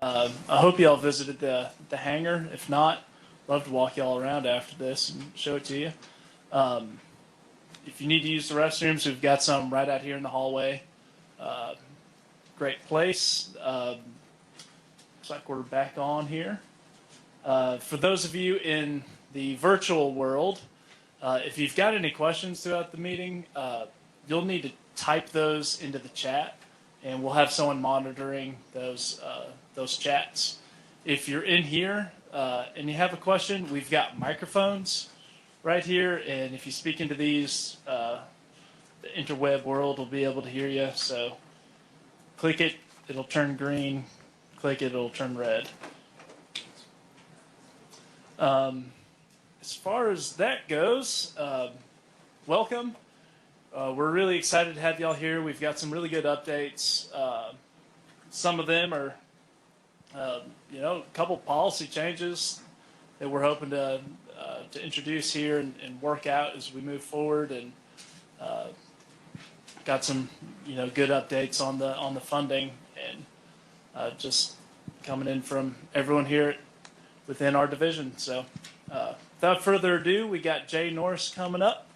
I hope y'all visited the hangar. If not, love to walk y'all around after this and show it to you. If you need to use the restrooms, we've got some right out here in the hallway. Great place. Looks like we're back on here. For those of you in the virtual world, if you've got any questions throughout the meeting, you'll need to type those into the chat, and we'll have someone monitoring those chats. If you're in here and you have a question, we've got microphones right here, and if you speak into these, the interweb world will be able to hear you. So click it, it'll turn green. Click it, it'll turn red. As far as that goes, welcome. We're really excited to have y'all here. We've got some really good updates. Some of them are, a couple policy changes that we're hoping to introduce here and work out as we move forward. And got some, good updates on the funding and just coming in from everyone here within our division. So without further ado, we got Jay Norris coming up,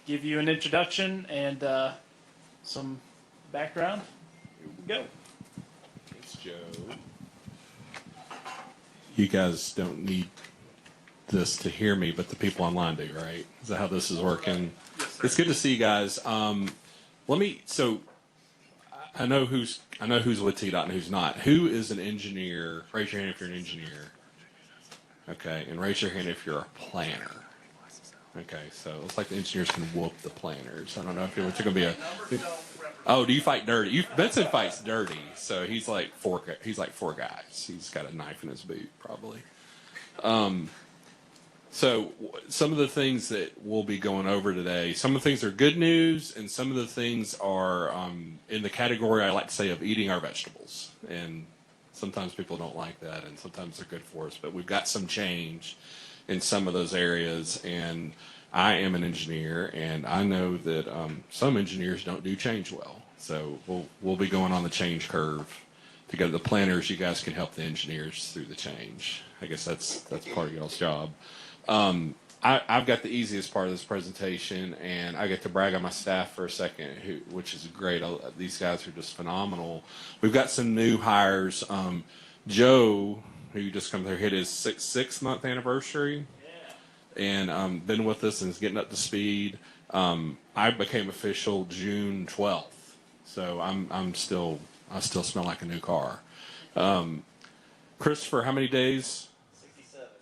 give you an introduction and some background. Here we go. Thanks, Joe. You guys don't need this to hear me, but the people online do, right? Is that how this is working? Yes, sir. It's good to see you guys. So I know who's with TDOT and who's not. Who is an engineer? Raise your hand if you're an engineer. Okay, and raise your hand if you're a planner. Okay, so it looks like the engineers can whoop the planners. I don't know if it's going to be a. Oh, do you fight dirty? Benson fights dirty, so he's like four guys. He's got a knife in his boot, probably. So some of the things that we'll be going over today, some of the things are good news, and some of the things are in the category I like to say of eating our vegetables. And sometimes people don't like that, and sometimes they're good for us. But we've got some change in some of those areas, and I am an engineer, and I know that some engineers don't do change well. So we'll be going on the change curve to go to the planners. You guys can help the engineers through the change. I guess that's part of y'all's job. I've got the easiest part of this presentation, and I get to brag on my staff for a second, which is great. These guys are just phenomenal. We've got some new hires. Joe, who just come there, hit his six-month anniversary, and been with us and is getting up to speed. I became official June 12th, so I still smell like a new car. Christopher, how many days?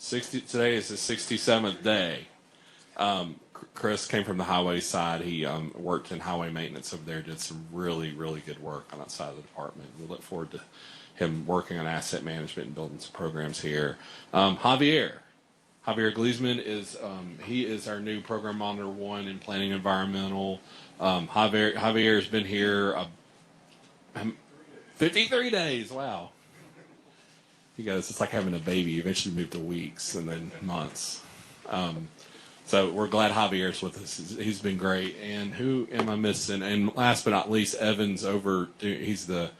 today is his 67th day. Chris came from the highway side. He worked in highway maintenance over there, did some really, really good work on that side of the department. We look forward to him working on asset management and building some programs here. Javier Gleesman is our new program monitor 1 in planning environmental. Javier has been here 53 days. Wow. You guys, it's like having a baby. You eventually move to weeks and then months. So we're glad Javier's with us. He's been great. And who am I missing? And last but not least, Evan's he's the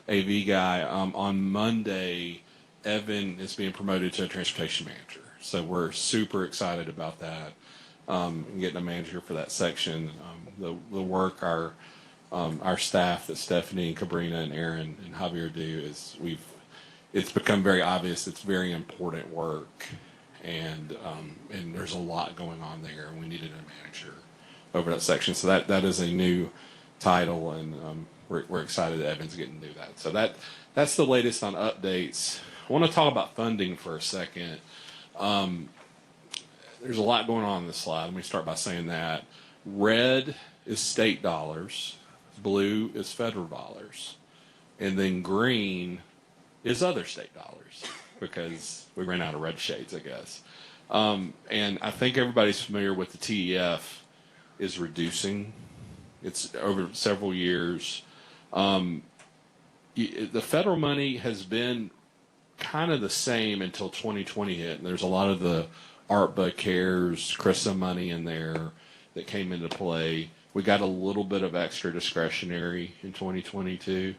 AV guy. On Monday, Evan is being promoted to a transportation manager. So we're super excited about that. And getting a manager for that section. The work our staff that Stephanie and Cabrina and Aaron and Javier do is it's become very obvious. It's very important work, and there's a lot going on there, and we needed a manager over that section. So that is a new title, and we're excited that Evan's getting to do that. So that's the latest on updates. I want to talk about funding for a second. There's a lot going on this slide. Let me start by saying that red is state dollars, blue is federal dollars, and then green is other state dollars, because we ran out of red shades, I guess. And I think everybody's familiar with the TEF is reducing. It's over several years. The federal money has been kind of the same until 2020 hit, and there's a lot of the ARPA, CARES, CRISA money in there that came into play. We got a little bit of extra discretionary in 2022.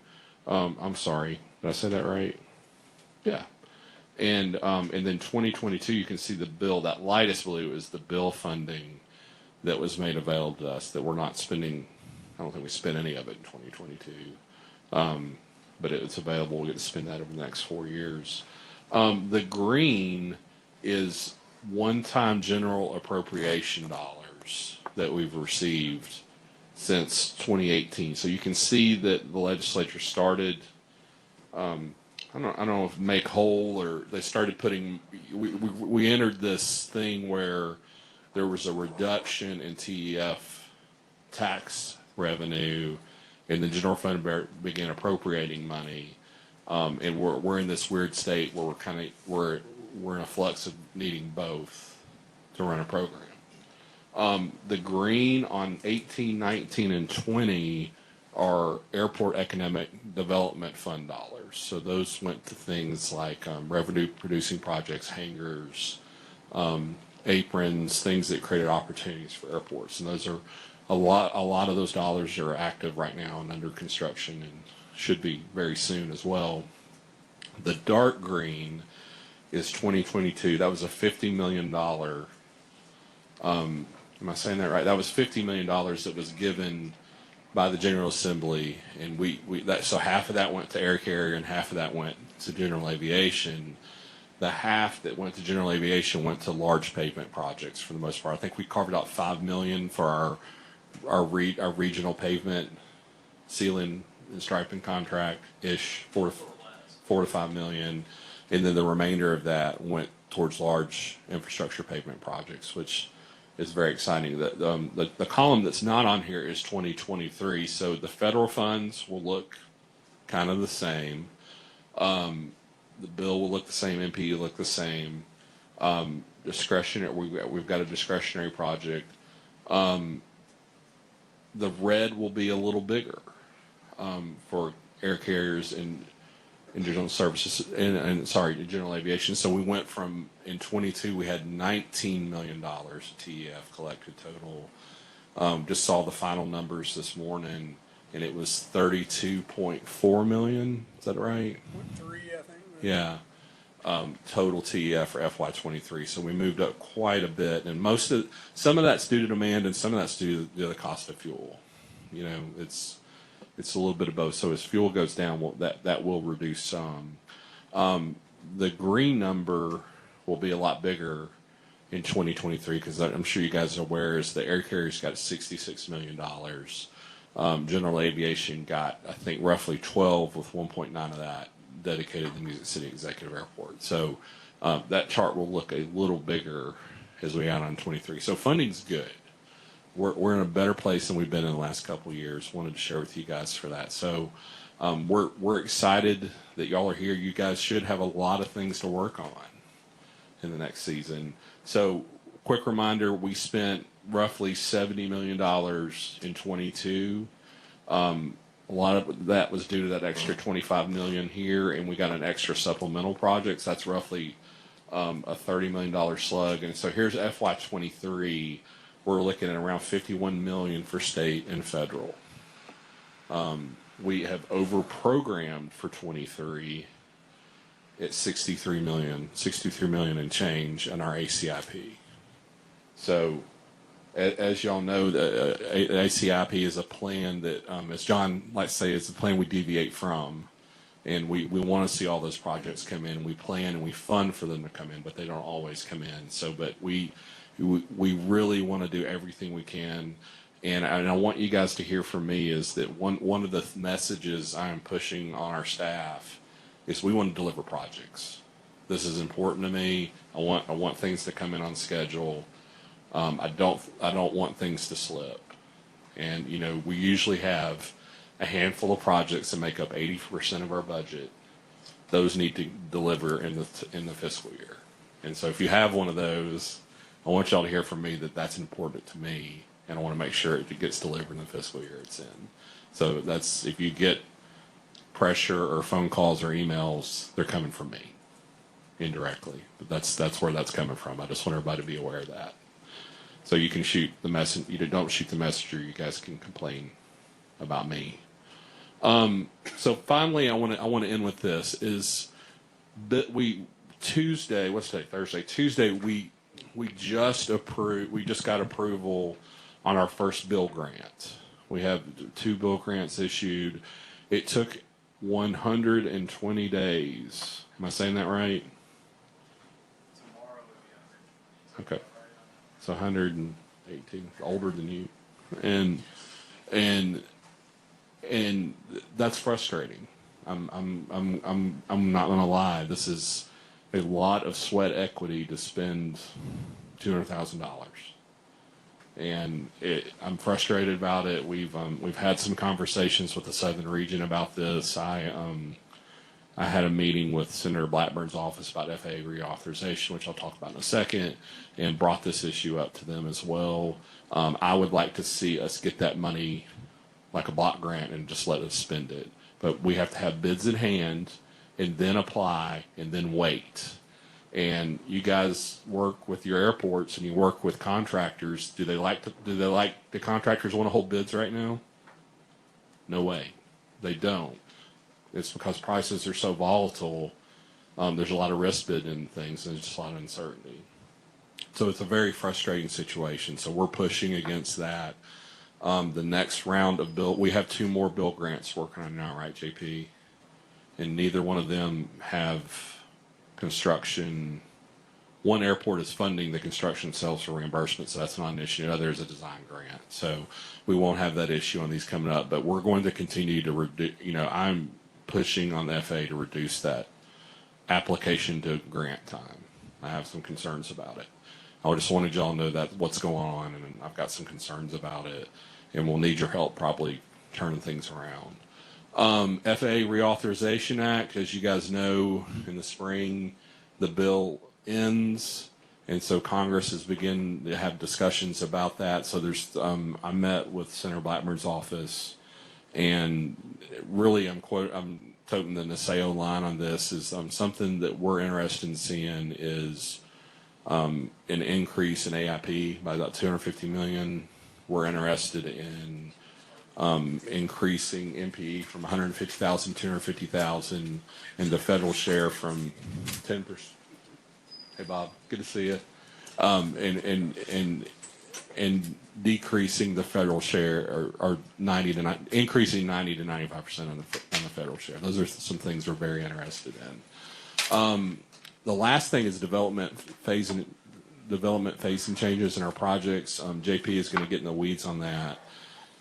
I'm sorry, did I say that right? Yeah. And then 2022, you can see the bill, that lightest blue is the bill funding that was made available to us that we're not spending. I don't think we spent any of it in 2022. But it's available. We'll get to spend that over the next 4 years. The green is one-time general appropriation dollars that we've received since 2018. So you can see that the legislature started, I don't know if make whole, or they started putting, we entered this thing where there was a reduction in TEF tax revenue, and the general fund began appropriating money. And we're in this weird state where we're in a flux of needing both to run a program. The green on 18, 19, and 20 are airport economic development fund dollars. So those went to things like revenue producing projects, hangars, aprons, things that created opportunities for airports. And those are a lot of those dollars are active right now and under construction and should be very soon as well. The dark green is 2022. That was a $50 million. Am I saying that right? That was $50 million that was given by the General Assembly, and so half of that went to air carrier and half of that went to general aviation. The half that went to general aviation went to large pavement projects for the most part. I think we carved out $5 million for our regional pavement sealing and striping contract ish, $4 to $5 million, and then the remainder of that went towards large infrastructure pavement projects, which is very exciting. The column that's not on here is 2023, so the federal funds will look kind of the same. The bill will look the same. MP will look the same. Discretionary. We've got a discretionary project. The red will be a little bigger for air carriers and general services and general aviation. So we went from, in 22 we had $19 million TEF collected total. Just saw the final numbers this morning, and it was $32.4 million. Is that right? 3, I think. Yeah. Total TEF for FY23. So we moved up quite a bit, and some of that's due to demand and some of that's due to the cost of fuel. You know, it's a little bit of both. So as fuel goes down, that will reduce some. The green number will be a lot bigger in 2023 because I'm sure you guys are aware is the air carriers got $66 million. General aviation got, I think, roughly 12 with 1.9 of that dedicated to the Music City Executive Airport. So that chart will look a little bigger as we add on 23. So funding's good. We're in a better place than we've been in the last couple of years. Wanted to share with you guys for that. So we're excited that y'all are here. You guys should have a lot of things to work on in the next season. So quick reminder, we spent roughly $70 million in 22. A lot of that was due to that extra $25 million here, and we got an extra supplemental projects. That's roughly a $30 million slug. And so here's FY23. We're looking at around $51 million for state and federal. We have over-programmed for 23 at $63 million and change in our ACIP. So, as y'all know, the ACIP is a plan that, as John likes to say, it's a plan we deviate from. And we want to see all those projects come in. We plan and we fund for them to come in, but they don't always come in. So, but we really want to do everything we can. And I want you guys to hear from me is that one of the messages I am pushing on our staff is we want to deliver projects. This is important to me. I want things to come in on schedule. I don't want things to slip. And you know, we usually have a handful of projects that make up 80% of our budget. Those need to deliver in the fiscal year. And so if you have one of those, I want y'all to hear from me that that's important to me, and I want to make sure it gets delivered in the fiscal year it's in. So that's, if you get pressure or phone calls or emails, they're coming from me indirectly. But that's where that's coming from. I just want everybody to be aware of that. So you can shoot the message. You don't shoot the messenger. You guys can complain about me. So finally, I want to end with this: is But Tuesday, what's today? Thursday. Tuesday, we just got approval on our first bill grant. We have 2 bill grants issued. It took 120 days. Am I saying that right? Okay. It's 118, older than you. And and that's frustrating. I'm not gonna lie. This is a lot of sweat equity to spend $200,000, and I'm frustrated about it. We've had some conversations with the Southern Region about this. I had a meeting with Senator Blackburn's office about FAA reauthorization, which I'll talk about in a second, and brought this issue up to them as well. I would like to see us get that money like a block grant and just let us spend it. But we have to have bids in hand and then apply and then wait. And you guys work with your airports and you work with contractors. Do the contractors want to hold bids right now? No way. They don't. It's because prices are so volatile. There's a lot of risk bid in things, and there's just a lot of uncertainty. So it's a very frustrating situation. So we're pushing against that. The next round of we have 2 more bill grants working on now, right, JP? And neither one of them have construction. One airport is funding the construction themselves for reimbursement, so that's not an issue. The other is a design grant. So we won't have that issue on these coming up, but we're going to continue to reduce, I'm pushing on the FAA to reduce that application to grant time. I have some concerns about it. I just wanted y'all to know that what's going on, and I've got some concerns about it, and we'll need your help probably turning things around. FAA Reauthorization Act, as you guys know, in the spring, the bill ends, and so Congress has begun to have discussions about that. So I met with Senator Blackburn's office, and really I'm toting the Naseo line on this is something that we're interested in seeing is an increase in AIP by about $250 million. We're interested in increasing MPE from 150,000 to 250,000, and the federal share from 10%. Hey Bob, good to see you. And decreasing the federal share, or increasing 90 to 95% on the federal share. Those are some things we're very interested in. The last thing is development phasing changes in our projects. JP is going to get in the weeds on that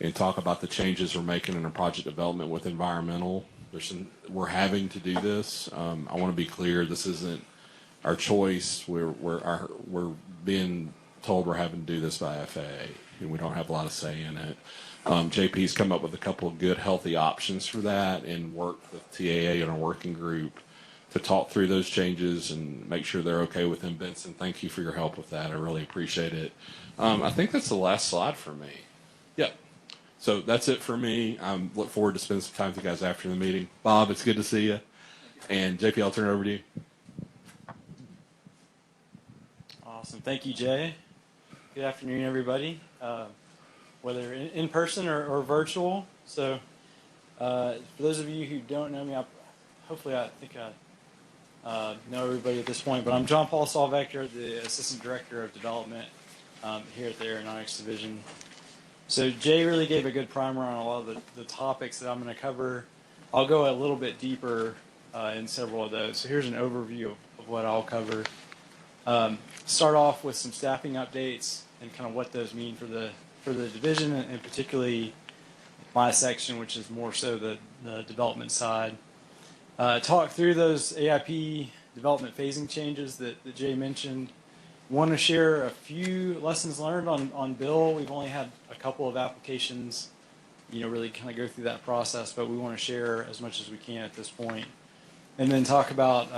and talk about the changes we're making in our project development with environmental. We're having to do this. I want to be clear. This isn't our choice. We're being told we're having to do this by FAA, and we don't have a lot of say in it. JP's come up with a couple of good, healthy options for that, and worked with TAA and a working group to talk through those changes and make sure they're okay with them. Benson, thank you for your help with that. I really appreciate it. I think that's the last slide for me. Yep. So that's it for me. I look forward to spending some time with you guys after the meeting. Bob, it's good to see you. And JP, I'll turn it over to you. Awesome. Thank you, Jay. Good afternoon, everybody, whether in person or virtual. So for those of you who don't know me, I think I know everybody at this point, but I'm John Paul Saulvector, the Assistant Director of Development here at the Aeronautics Division. So Jay really gave a good primer on a lot of the topics that I'm going to cover. I'll go a little bit deeper in several of those. So here's an overview of what I'll cover. Start off with some staffing updates and kind of what those mean for the division, and particularly my section, which is more so the development side. Talk through those AIP development phasing changes that Jay mentioned. Want to share a few lessons learned on Bill. We've only had a couple of applications, really kind of go through that process, but we want to share as much as we can at this point. And then talk about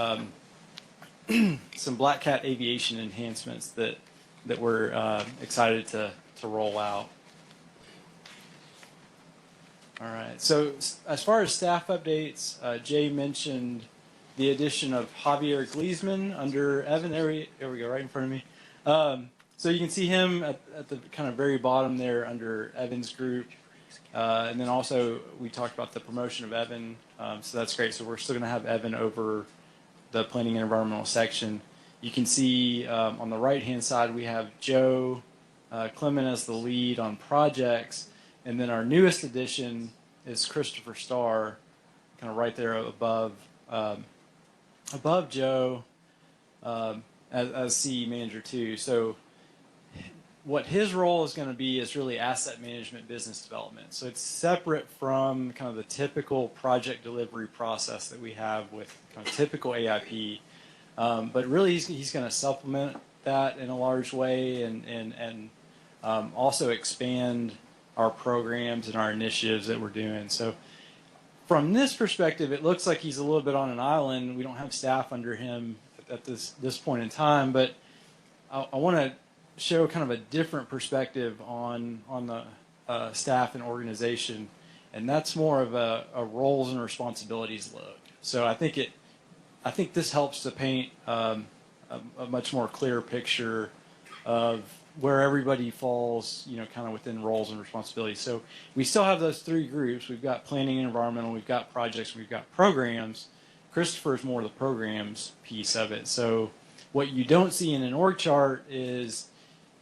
some Black Cat aviation enhancements that we're excited to roll out. All right. So as far as staff updates, Jay mentioned the addition of Javier Gleesman under Evan. There we go, right in front of me. So you can see him at the kind of very bottom there under Evan's group. And then also we talked about the promotion of Evan. So that's great. So we're still going to have Evan over the planning and environmental section. You can see on the right-hand side we have Joe Clement as the lead on projects, and then our newest addition is Christopher Starr, kind of right there above Joe as CE manager too. So what his role is going to be is really asset management, business development. So it's separate from kind of the typical project delivery process that we have with kind of typical AIP. But really he's going to supplement that in a large way and also expand our programs and our initiatives that we're doing. So from this perspective, it looks like he's a little bit on an island. We don't have staff under him at this point in time, but I want to show kind of a different perspective on the staff and organization, and that's more of a roles and responsibilities look. So I think this helps to paint a much more clear picture of where everybody falls, kind of within roles and responsibilities. So we still have those three groups. We've got planning and environmental, we've got projects, we've got programs. Christopher is more the programs piece of it. So what you don't see in an org chart is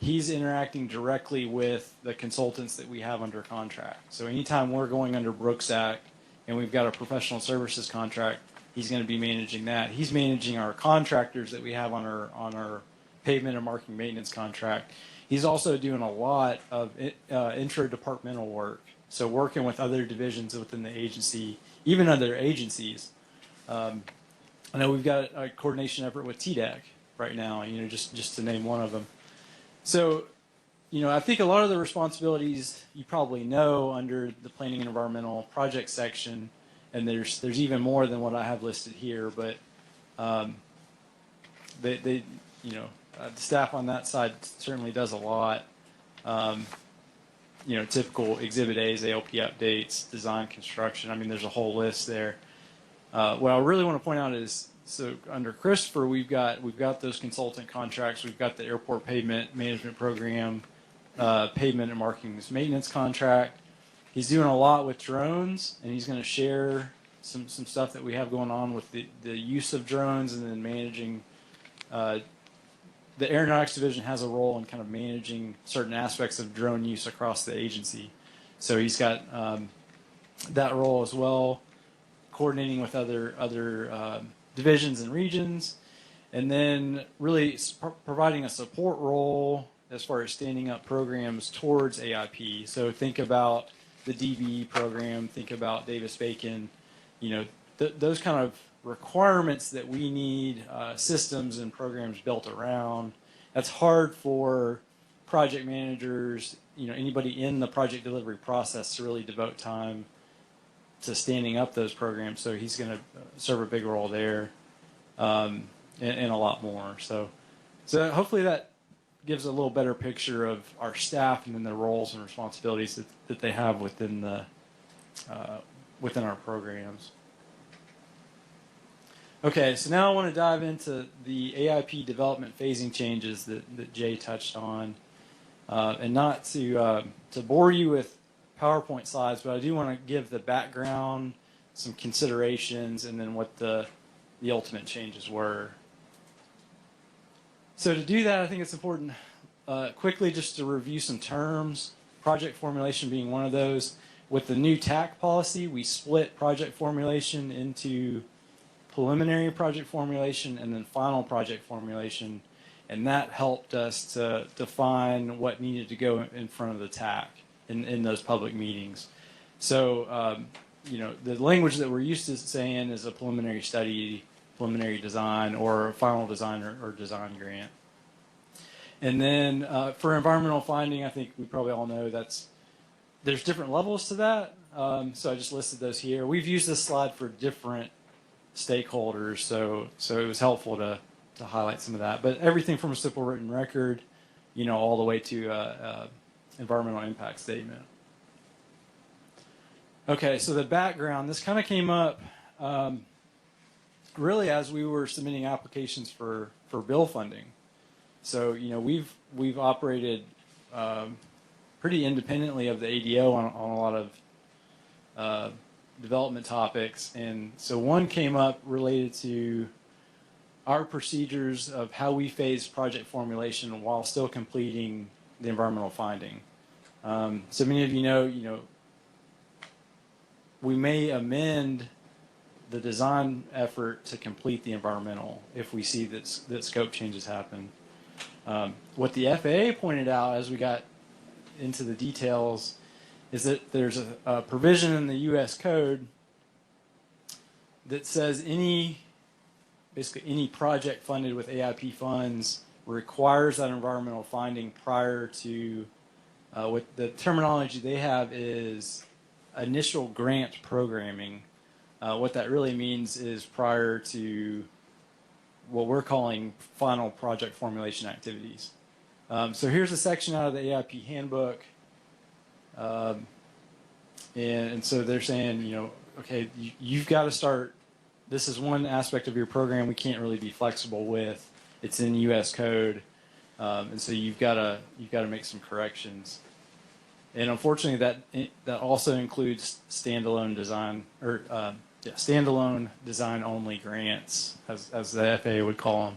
he's interacting directly with the consultants that we have under contract. So anytime we're going under Brooks Act and we've got a professional services contract, he's going to be managing that. He's managing our contractors that we have on our pavement and marking maintenance contract. He's also doing a lot of intra-departmental work. So working with other divisions within the agency, even other agencies. I know we've got a coordination effort with TDEC right now, just to name one of them. So, I think a lot of the responsibilities you probably know under the planning and environmental project section, and there's even more than what I have listed here, but the staff on that side certainly does a lot. Typical Exhibit A's, ALP updates, design, construction. I mean, there's a whole list there. What I really want to point out is, so under Christopher, we've got those consultant contracts. We've got the airport pavement management program, pavement and markings maintenance contract. He's doing a lot with drones, and he's going to share some stuff that we have going on with the use of drones, and then managing. The Aeronautics Division has a role in kind of managing certain aspects of drone use across the agency. So he's got that role as well, coordinating with other divisions and regions, and then really providing a support role as far as standing up programs towards AIP. So think about the DBE program, think about Davis-Bacon, those kind of requirements that we need systems and programs built around. That's hard for project managers, anybody in the project delivery process to really devote time to standing up those programs. So he's going to serve a big role there, and a lot more. So hopefully that gives a little better picture of our staff and then the roles and responsibilities that they have within our programs. Okay, so now I want to dive into the AIP development phasing changes that Jay touched on, and not to bore you with PowerPoint slides, but I do want to give the background, some considerations, and then what the ultimate changes were. So to do that, I think it's important quickly just to review some terms, project formulation being one of those. With the new TAC policy, we split project formulation into preliminary project formulation and then final project formulation, and that helped us to define what needed to go in front of the TAC in those public meetings. So, the language that we're used to saying is a preliminary study, preliminary design, or a final design or design grant. And then for environmental finding, I think we probably all know there's different levels to that. So I just listed those here. We've used this slide for different stakeholders, so it was helpful to highlight some of that. But everything from a simple written record, all the way to environmental impact statement. Okay, so the background, this kind of came up really as we were submitting applications for bill funding. So we've operated pretty independently of the ADO on a lot of development topics, and so one came up related to our procedures of how we phase project formulation while still completing the environmental finding. So many of you know, we may amend the design effort to complete the environmental if we see that scope changes happen. What the FAA pointed out as we got into the details is that there's a provision in the U.S. code that says basically any project funded with AIP funds requires that environmental finding prior to what the terminology they have is initial grant programming. What that really means is prior to what we're calling final project formulation activities. So here's a section out of the AIP handbook. And so they're saying, okay, you've got to start. This is one aspect of your program we can't really be flexible with. It's in U.S. code, and so you've got to make some corrections. And unfortunately, that also includes standalone design or standalone design only grants, as the FAA would call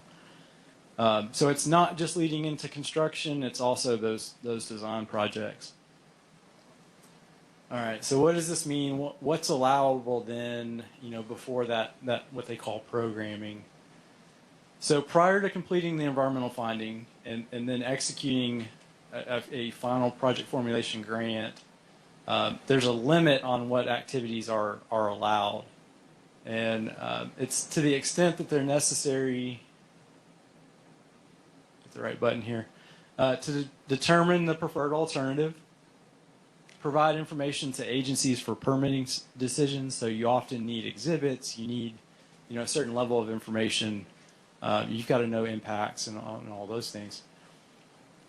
them. So it's not just leading into construction; it's also those design projects. All right. So what does this mean? What's allowable then? Before that what they call programming. So prior to completing the environmental finding and then executing a final project formulation grant, there's a limit on what activities are allowed, and it's to the extent that they're necessary. Hit the right button here to determine the preferred alternative. Provide information to agencies for permitting decisions. So you often need exhibits. You need, a certain level of information. You've got to know impacts and all those things.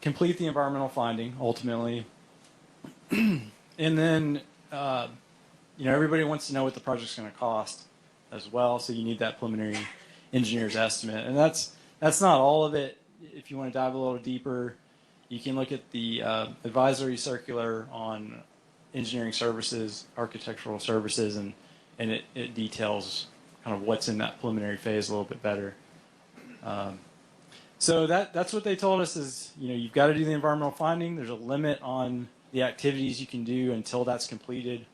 Complete the environmental finding ultimately, and then everybody wants to know what the project's going to cost as well. So you need that preliminary engineer's estimate, and that's not all of it. If you want to dive a little deeper, you can look at the advisory circular on engineering services, architectural services, and it details kind of what's in that preliminary phase a little bit better. So that's what they told us is, you've got to do the environmental finding. There's a limit on the activities you can do until that's completed.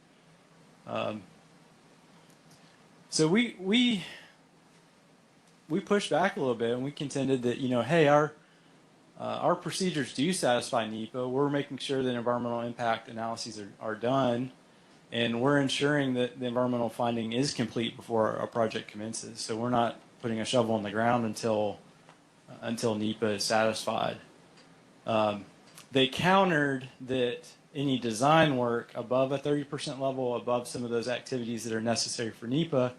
So we pushed back a little bit and we contended that, hey, our procedures do satisfy NEPA. We're making sure that environmental impact analyses are done, and we're ensuring that the environmental finding is complete before a project commences. So we're not putting a shovel in the ground until NEPA is satisfied. They countered that any design work above a 30% level, above some of those activities that are necessary for NEPA,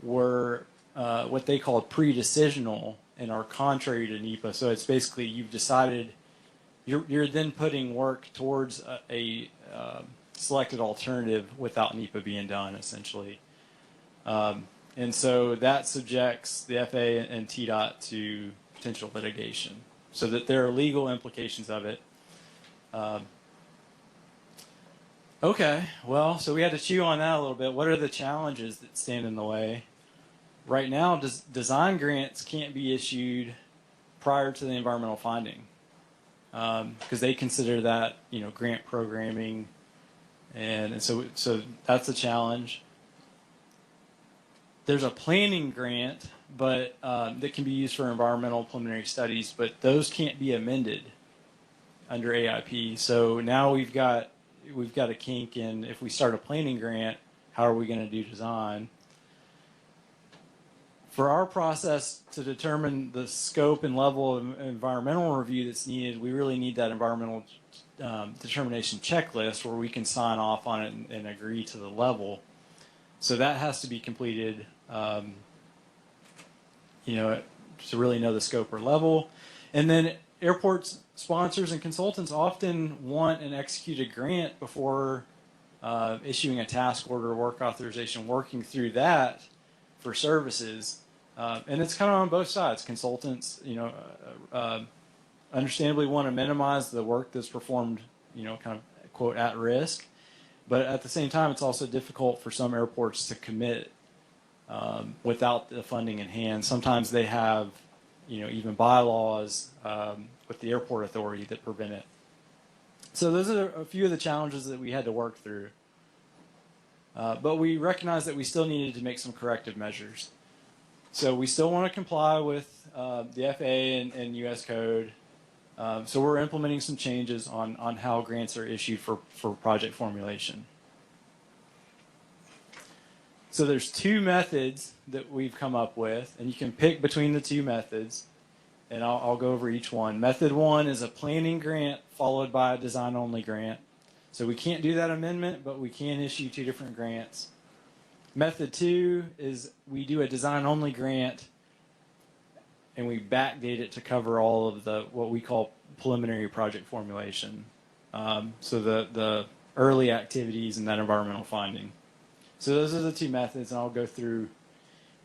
were what they called pre-decisional and are contrary to NEPA. So it's basically you've decided you're then putting work towards a selected alternative without NEPA being done, essentially. And so that subjects the FAA and TDOT to potential litigation, so that there are legal implications of it. Okay, well, so we had to chew on that a little bit. What are the challenges that stand in the way? Right now, design grants can't be issued prior to the environmental finding because they consider that grant programming, and so that's a challenge. There's a planning grant, but that can be used for environmental preliminary studies, but those can't be amended under AIP. So now we've got a kink in, if we start a planning grant, how are we going to do design? For our process to determine the scope and level of environmental review that's needed, we really need that environmental determination checklist where we can sign off on it and agree to the level. So that has to be completed, to really know the scope or level. And then airport sponsors and consultants often want an executed grant before issuing a task order or work authorization, working through that for services. And it's kind of on both sides. Consultants, understandably want to minimize the work that's performed, kind of, quote, at risk. But at the same time, it's also difficult for some airports to commit without the funding in hand. Sometimes they have, even bylaws with the airport authority that prevent it. So those are a few of the challenges that we had to work through. But we recognized that we still needed to make some corrective measures. So we still want to comply with the FAA and U.S. code. So we're implementing some changes on how grants are issued for project formulation. So there's two methods that we've come up with, and you can pick between the two methods, and I'll go over each one. Method one is a planning grant followed by a design-only grant. So we can't do that amendment, but we can issue two different grants. Method two is we do a design-only grant, and we backdate it to cover all of the what we call preliminary project formulation. So the early activities and that environmental finding. So those are the two methods, and I'll go through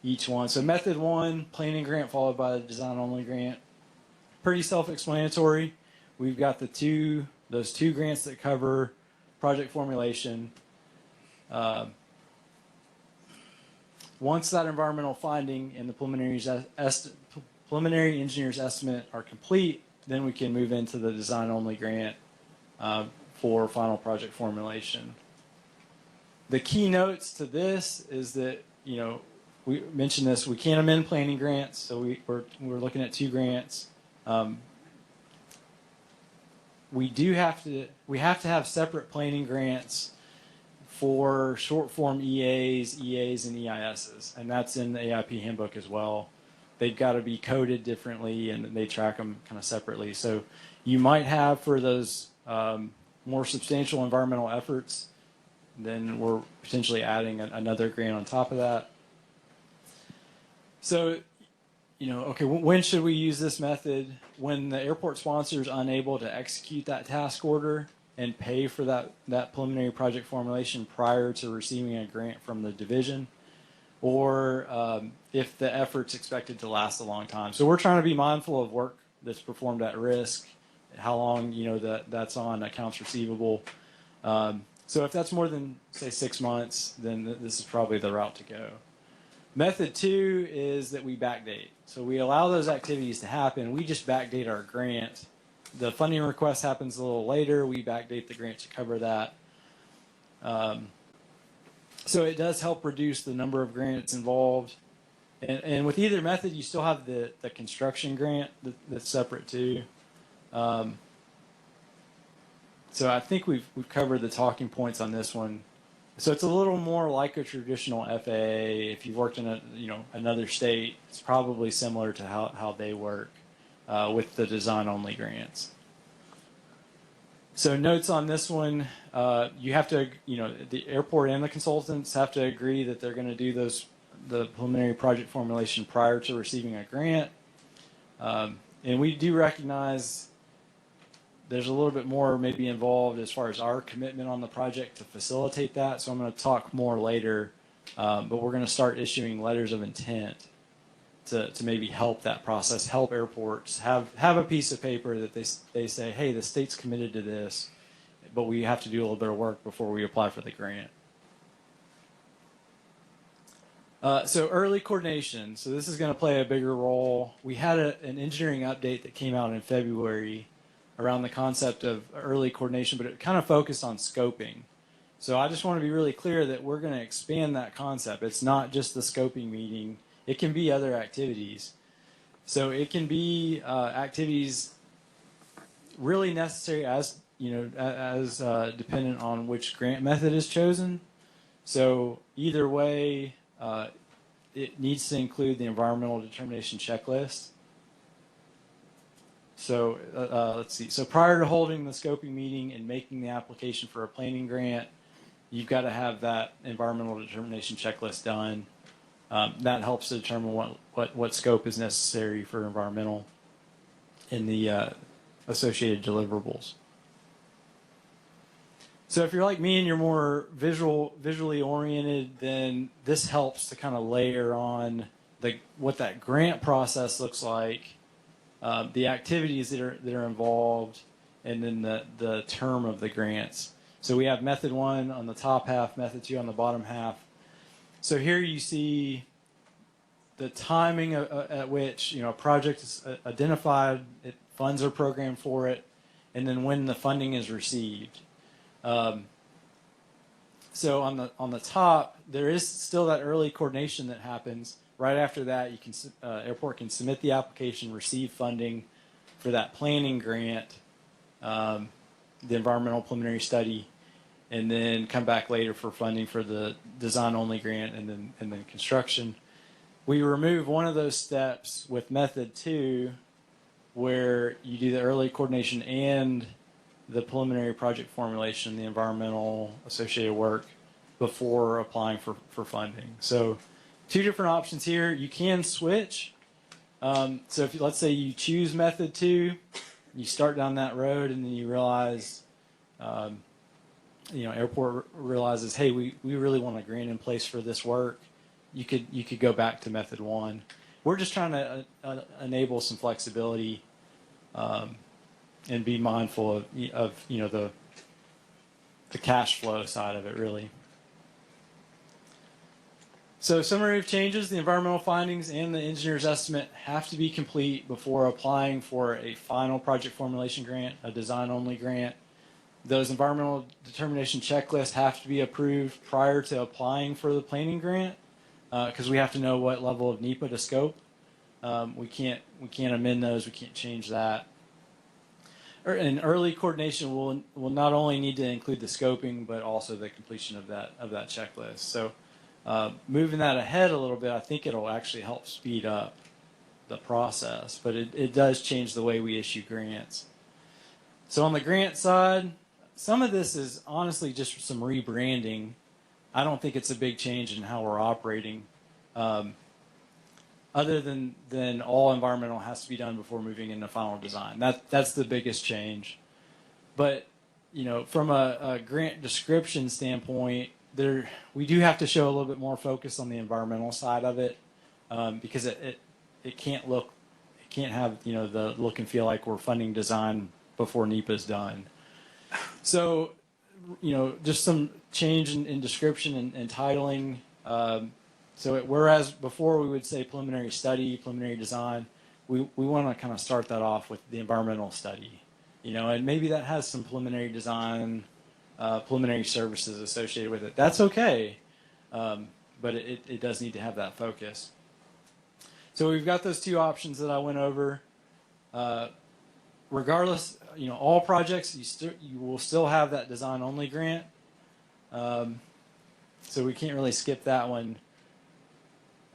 each one. So method one, planning grant followed by the design-only grant. Pretty self-explanatory. We've got those two grants that cover project formulation. Once that environmental finding and the preliminary engineer's estimate are complete, then we can move into the design-only grant for final project formulation. The keynotes to this is that, we mentioned this, we can't amend planning grants, so we're looking at two grants. We have to have separate planning grants for short form EAs, and EISs, and that's in the AIP handbook as well. They've got to be coded differently, and they track them kind of separately. So you might have for those more substantial environmental efforts, then we're potentially adding another grant on top of that. So, okay, when should we use this method? When the airport sponsor is unable to execute that task order and pay for that preliminary project formulation prior to receiving a grant from the division, or if the effort's expected to last a long time. So we're trying to be mindful of work that's performed at risk, how long that's on accounts receivable. So if that's more than, say, 6 months, then this is probably the route to go. Method two is that we backdate. So we allow those activities to happen. We just backdate our grant. The funding request happens a little later. We backdate the grant to cover that. So it does help reduce the number of grants involved. And with either method, you still have the construction grant that's separate too. So I think we've covered the talking points on this one. So it's a little more like a traditional FAA. If you've worked in another state, it's probably similar to how they work with the design-only grants. So notes on this one, you have to, the airport and the consultants have to agree that they're going to do the preliminary project formulation prior to receiving a grant. And we do recognize there's a little bit more maybe involved as far as our commitment on the project to facilitate that. So I'm going to talk more later, but we're going to start issuing letters of intent to maybe help that process, help airports have a piece of paper that they say, hey, the state's committed to this, but we have to do a little bit of work before we apply for the grant. So early coordination. So this is going to play a bigger role. We had an engineering update that came out in February around the concept of early coordination, but it kind of focused on scoping. So I just want to be really clear that we're going to expand that concept. It's not just the scoping meeting. It can be other activities. So it can be activities really necessary as dependent on which grant method is chosen. So either way, it needs to include the environmental determination checklist. So let's see. So prior to holding the scoping meeting and making the application for a planning grant, you've got to have that environmental determination checklist done. That helps to determine what scope is necessary for environmental and the associated deliverables. So if you're like me and you're more visually oriented, then this helps to kind of layer on what that grant process looks like, the activities that are involved, and then the term of the grants. So we have method one on the top half, method two on the bottom half. So here you see the timing at which a project is identified, funds are programmed for it, and then when the funding is received. So on the top, there is still that early coordination that happens. Right after that, airport can submit the application, receive funding for that planning grant, the environmental preliminary study, and then come back later for funding for the design only grant and then construction. We remove one of those steps with method 2, where you do the early coordination and the preliminary project formulation, the environmental associated work, before applying for funding. So 2 different options here. You can switch. So if let's say you choose method 2, you start down that road and then you realize, airport realizes, hey, we really want a grant in place for this work. You could go back to method 1. We're just trying to enable some flexibility and be mindful of the cash flow side of it, really. So summary of changes: the environmental findings and the engineer's estimate have to be complete before applying for a final project formulation grant, a design-only grant. Those environmental determination checklists have to be approved prior to applying for the planning grant, because we have to know what level of NEPA to scope. We can't amend those. We can't change that. And early coordination will not only need to include the scoping, but also the completion of that checklist. So moving that ahead a little bit, I think it'll actually help speed up the process. But it does change the way we issue grants. So on the grant side, some of this is honestly just some rebranding. I don't think it's a big change in how we're operating. Other than all environmental has to be done before moving into final design. That's the biggest change. But from a grant description standpoint, we do have to show a little bit more focus on the environmental side of it, because it can't have the look and feel like we're funding design before NEPA is done. So just some change in description and titling. So whereas before we would say preliminary study, preliminary design, we want to kind of start that off with the environmental study, and maybe that has some preliminary design, preliminary services associated with it. That's okay, but it does need to have that focus. So we've got those 2 options that I went over. Regardless, all projects, you will still have that design only grant. So we can't really skip that one.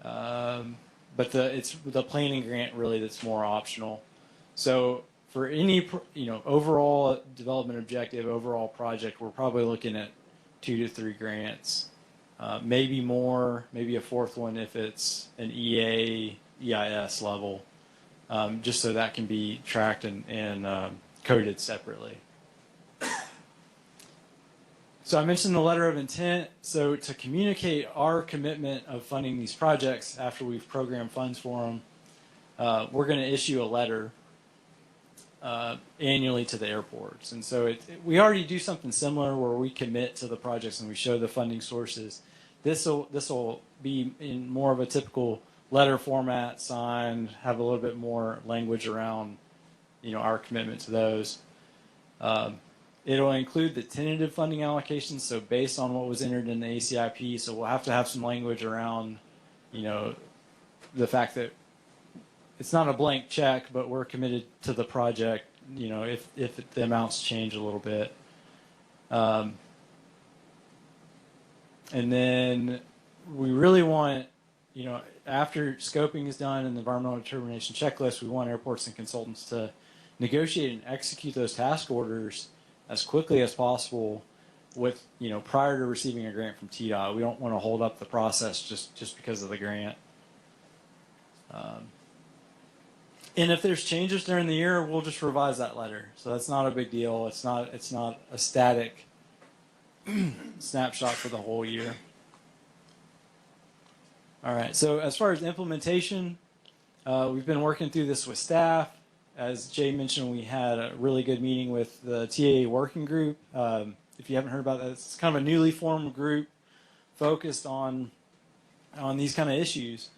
But it's the planning grant really that's more optional. So for any overall development objective, overall project, we're probably looking at 2 to 3 grants, maybe more, maybe a 4th one if it's an EIS level, just so that can be tracked and coded separately. So I mentioned the letter of intent. So to communicate our commitment of funding these projects after we've programmed funds for them, we're going to issue a letter annually to the airports. And so we already do something similar where we commit to the projects and we show the funding sources. This will be in more of a typical letter format, signed, have a little bit more language around our commitment to those. It'll include the tentative funding allocations, so based on what was entered in the ACIP. So we'll have to have some language around, the fact that it's not a blank check, but we're committed to the project, if the amounts change a little bit. And then we really want, after scoping is done and the environmental determination checklist, we want airports and consultants to negotiate and execute those task orders as quickly as possible with, prior to receiving a grant from TDOT. We don't want to hold up the process just because of the grant. And if there's changes during the year, we'll just revise that letter. So that's not a big deal. It's not a static snapshot for the whole year. All right, so as far as implementation, we've been working through this with staff. As Jay mentioned, we had a really good meeting with the TAA working group. If you haven't heard about that, it's kind of a newly formed group focused on these kind of issues.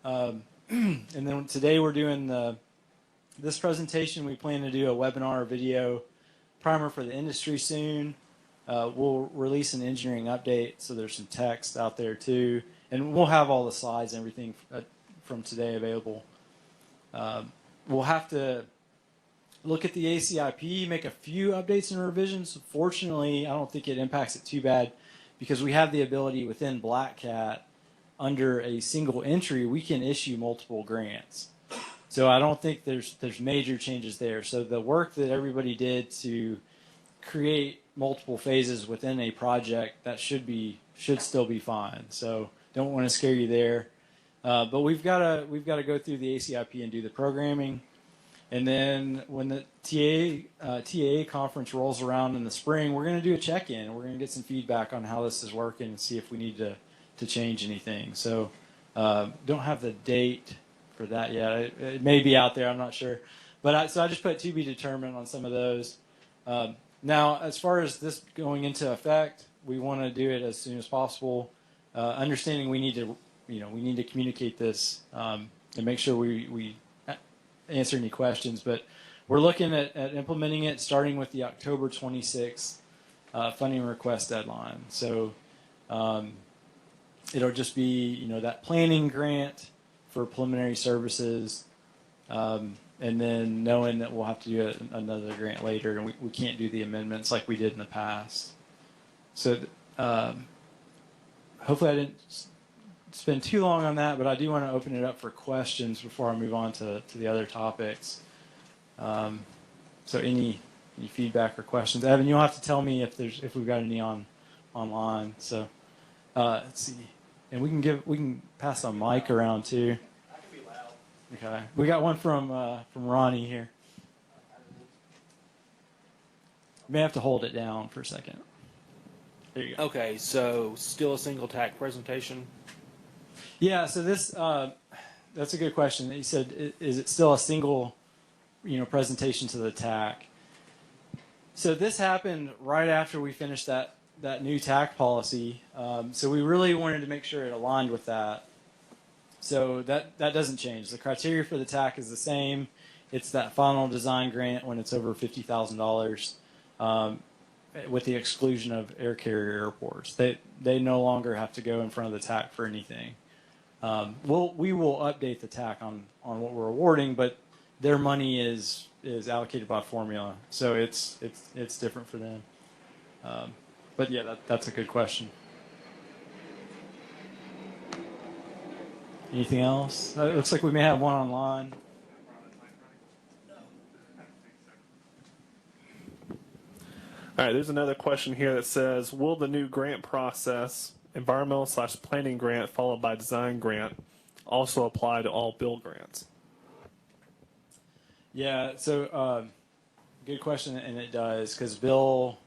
And then today we're doing this presentation. We plan to do a webinar video primer for the industry soon. We'll release an engineering update, so there's some text out there too. And we'll have all the slides and everything from today available. We'll have to look at the ACIP, make a few updates and revisions. Fortunately, I don't think it impacts it too bad because we have the ability within Black Cat, under a single entry, we can issue multiple grants. So I don't think there's major changes there. So the work that everybody did to create multiple phases within a project, that should still be fine. So don't want to scare you there. But we've got to go through the ACIP and do the programming. And then when the TAA conference rolls around in the spring, we're going to do a check-in. We're going to get some feedback on how this is working and see if we need to change anything. So don't have the date for that yet. It may be out there. I'm not sure. But so I just put to be determined on some of those. Now, as far as this going into effect, we want to do it as soon as possible. Understanding we need to communicate this and make sure we answer any questions. But we're looking at implementing it starting with the October 26th funding request deadline. So it'll just be that planning grant for preliminary services, and then knowing that we'll have to do another grant later, and we can't do the amendments like we did in the past. So hopefully I didn't spend too long on that, but I do want to open it up for questions before I move on to the other topics. So any feedback or questions? Evan, you'll have to tell me if we've got any online. So let's see, and we can pass a mic around too. I can be loud. Okay, we got one from Ronnie here. You may have to hold it down for a second. There you go. Okay, so still a single tack presentation? Yeah, so this that's a good question. He said, is it still a single, presentation to the TAC? So this happened right after we finished that new TAC policy. So we really wanted to make sure it aligned with that. So that doesn't change. The criteria for the TAC is the same. It's that final design grant when it's over $50,000, with the exclusion of air carrier airports. They no longer have to go in front of the TAC for anything. We will update the TAC on what we're awarding, but their money is allocated by formula, so it's different for them. But yeah, that's a good question. Anything else? It looks like we may have one online. All right, there's another question here that says, will the new grant process, environmental/planning grant followed by design grant, also apply to all bill grants? Yeah, so good question, and it does, because bill,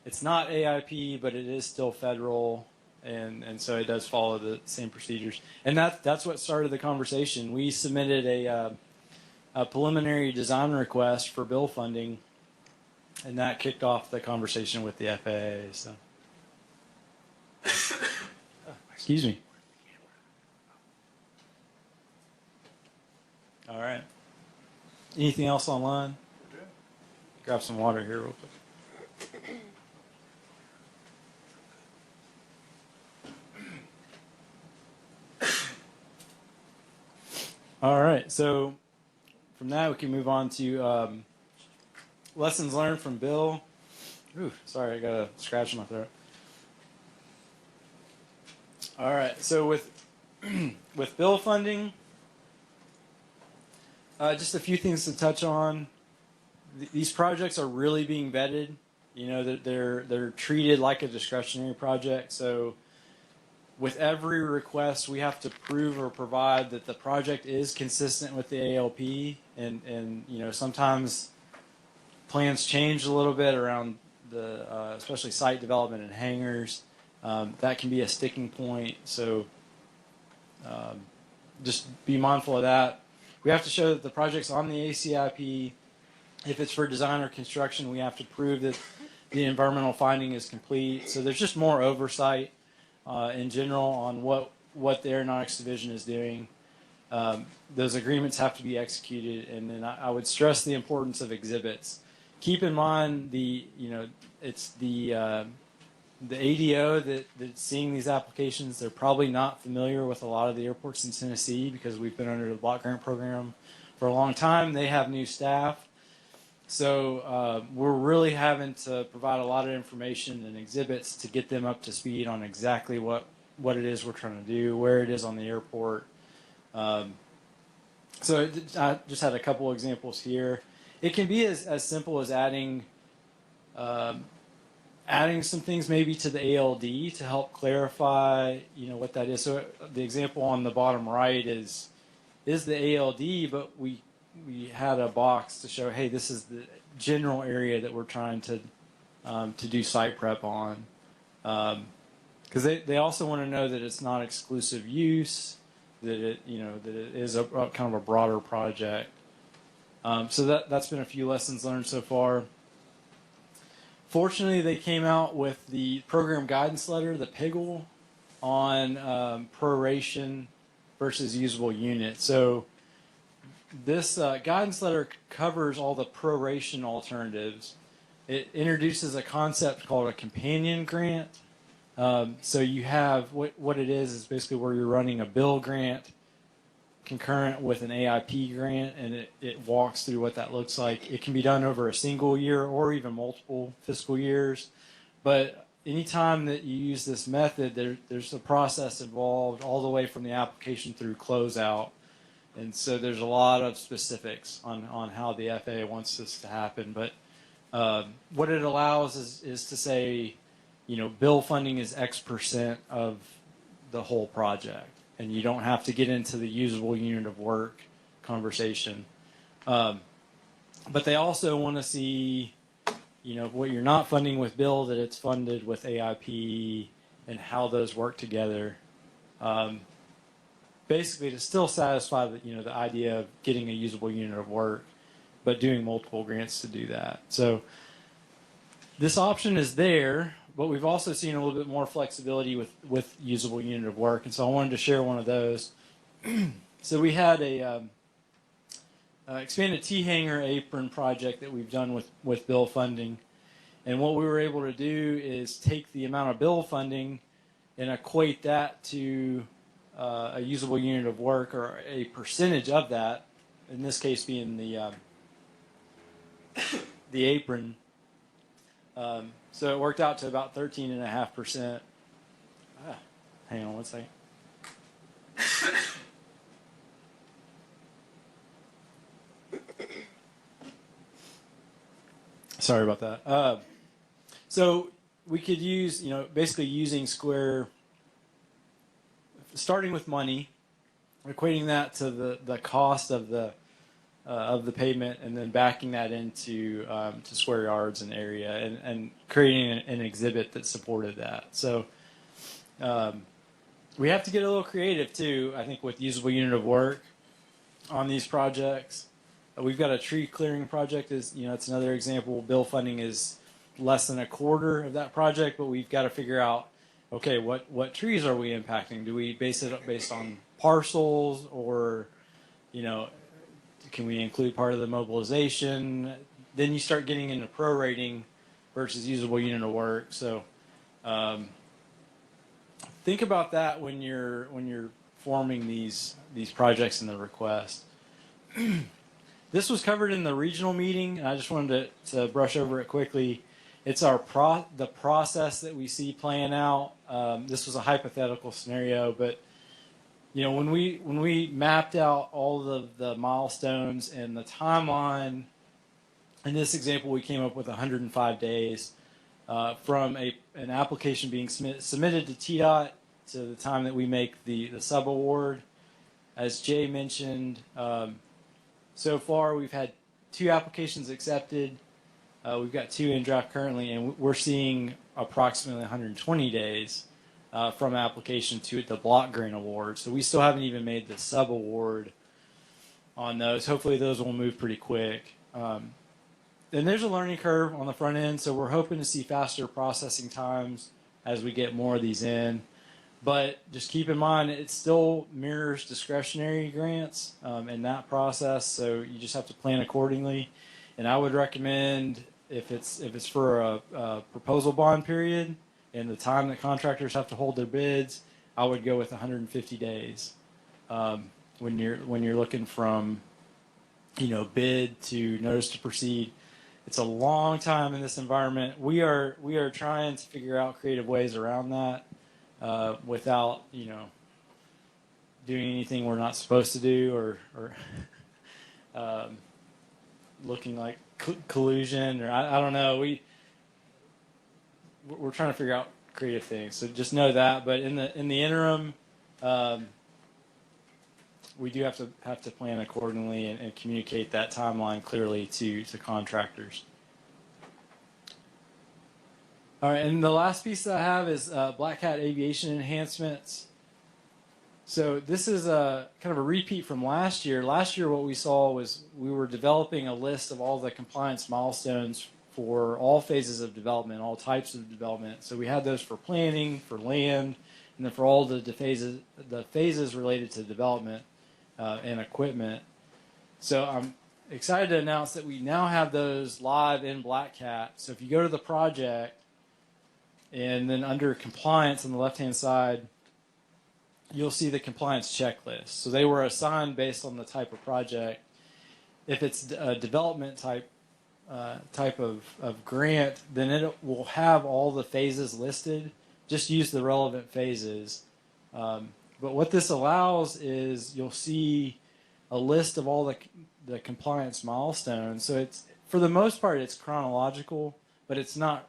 it's not AIP, but it is still federal, and so it does follow the same procedures. And that's what started the conversation. We submitted a preliminary design request for bill funding, and that kicked off the conversation with the FAA. So, excuse me. All right. Anything else online? Grab some water here real quick. All right. So from that, we can move on to lessons learned from Bill. Ooh, sorry, I got a scratch in my throat. All right. So with bill funding, just a few things to touch on. These projects are really being vetted. They're treated like a discretionary project. So with every request, we have to prove or provide that the project is consistent with the ALP. And sometimes plans change a little bit around the, especially site development and hangars. That can be a sticking point. So just be mindful of that. We have to show that the project's on the ACIP. If it's for design or construction, we have to prove that the environmental finding is complete. So there's just more oversight in general on what the aeronautics division is doing. those agreements have to be executed. And then I would stress the importance of exhibits. Keep in mind it's the ADO that's seeing these applications. They're probably not familiar with a lot of the airports in Tennessee because we've been under the block grant program for a long time. They have new staff. So we're really having to provide a lot of information and exhibits to get them up to speed on exactly what it is we're trying to do, where it is on the airport. So I just had a couple examples here. It can be as simple as adding some things maybe to the ALD to help clarify, what that is. So the example on the bottom right is the ALD, but we had a box to show, hey, this is the general area that we're trying to do site prep on. Because they also want to know that it's not exclusive use, that it is a kind of a broader project. So that's been a few lessons learned so far. Fortunately, they came out with the program guidance letter, the PIGL, on proration versus usable unit. So this guidance letter covers all the proration alternatives. It introduces a concept called a companion grant. So you have what it is basically where you're running a bill grant concurrent with an AIP grant, and it walks through what that looks like. It can be done over a single year or even multiple fiscal years. But anytime that you use this method, there's a process involved all the way from the application through closeout. And so there's a lot of specifics on how the FAA wants this to happen. But what it allows is to say, bill funding is X% of the whole project. And you don't have to get into the usable unit of work conversation. But they also want to see, what you're not funding with bill, that it's funded with AIP and how those work together. Basically to still satisfy the idea of getting a usable unit of work, but doing multiple grants to do that. So this option is there, but we've also seen a little bit more flexibility with usable unit of work. And so I wanted to share one of those. So we had a expanded T-hanger apron project that we've done with bill funding. And what we were able to do is take the amount of bill funding and equate that to a usable unit of work, or a percentage of that, in this case being the apron. So it worked out to about 13.5%. Hang on one second. Sorry about that. So we could use, basically using Square, starting with money, equating that to the cost of the pavement, and then backing that into to square yards and area, and creating an exhibit that supported that. So we have to get a little creative too, I think, with usable unit of work on these projects. We've got a tree clearing project, it's another example. Bill funding is less than a quarter of that project, but we've got to figure out, okay, what trees are we impacting? Do we base it based on parcels, or, can we include part of the mobilization? Then you start getting into prorating versus usable unit of work. So think about that when you're forming these projects in the request. This was covered in the regional meeting, and I just wanted to brush over it quickly. It's the process that we see playing out. This was a hypothetical scenario, but when we mapped out all of the milestones and the timeline, in this example, we came up with 105 days from an application being submitted to TDOT to the time that we make the sub-award. As Jay mentioned, so far we've had 2 applications accepted. We've got 2 in draft currently, and we're seeing approximately 120 days from application to the block grant award. So we still haven't even made the sub-award on those. Hopefully those will move pretty quick. And there's a learning curve on the front end, so we're hoping to see faster processing times as we get more of these in. But just keep in mind, it still mirrors discretionary grants in that process, so you just have to plan accordingly. And I would recommend if it's for a proposal bond period and the time that contractors have to hold their bids, I would go with 150 days when you're looking from bid to notice to proceed. It's a long time in this environment. We are trying to figure out creative ways around that without doing anything we're not supposed to do or looking like collusion or I don't know. We're trying to figure out creative things. So just know that. But in the interim, we do have to plan accordingly and communicate that timeline clearly to contractors. All right, and the last piece that I have is Black Hat Aviation enhancements. So this is a kind of a repeat from last year. Last year, what we saw was we were developing a list of all the compliance milestones for all phases of development, all types of development. So we had those for planning, for land, and then for all the phases related to development and equipment. So I'm excited to announce that we now have those live in Black Hat. So if you go to the project and then under compliance on the left-hand side, you'll see the compliance checklist. So they were assigned based on the type of project. If it's a development type of grant, then it will have all the phases listed. Just use the relevant phases. But what this allows is you'll see a list of all the compliance milestones. So it's for the most part it's chronological, but it's not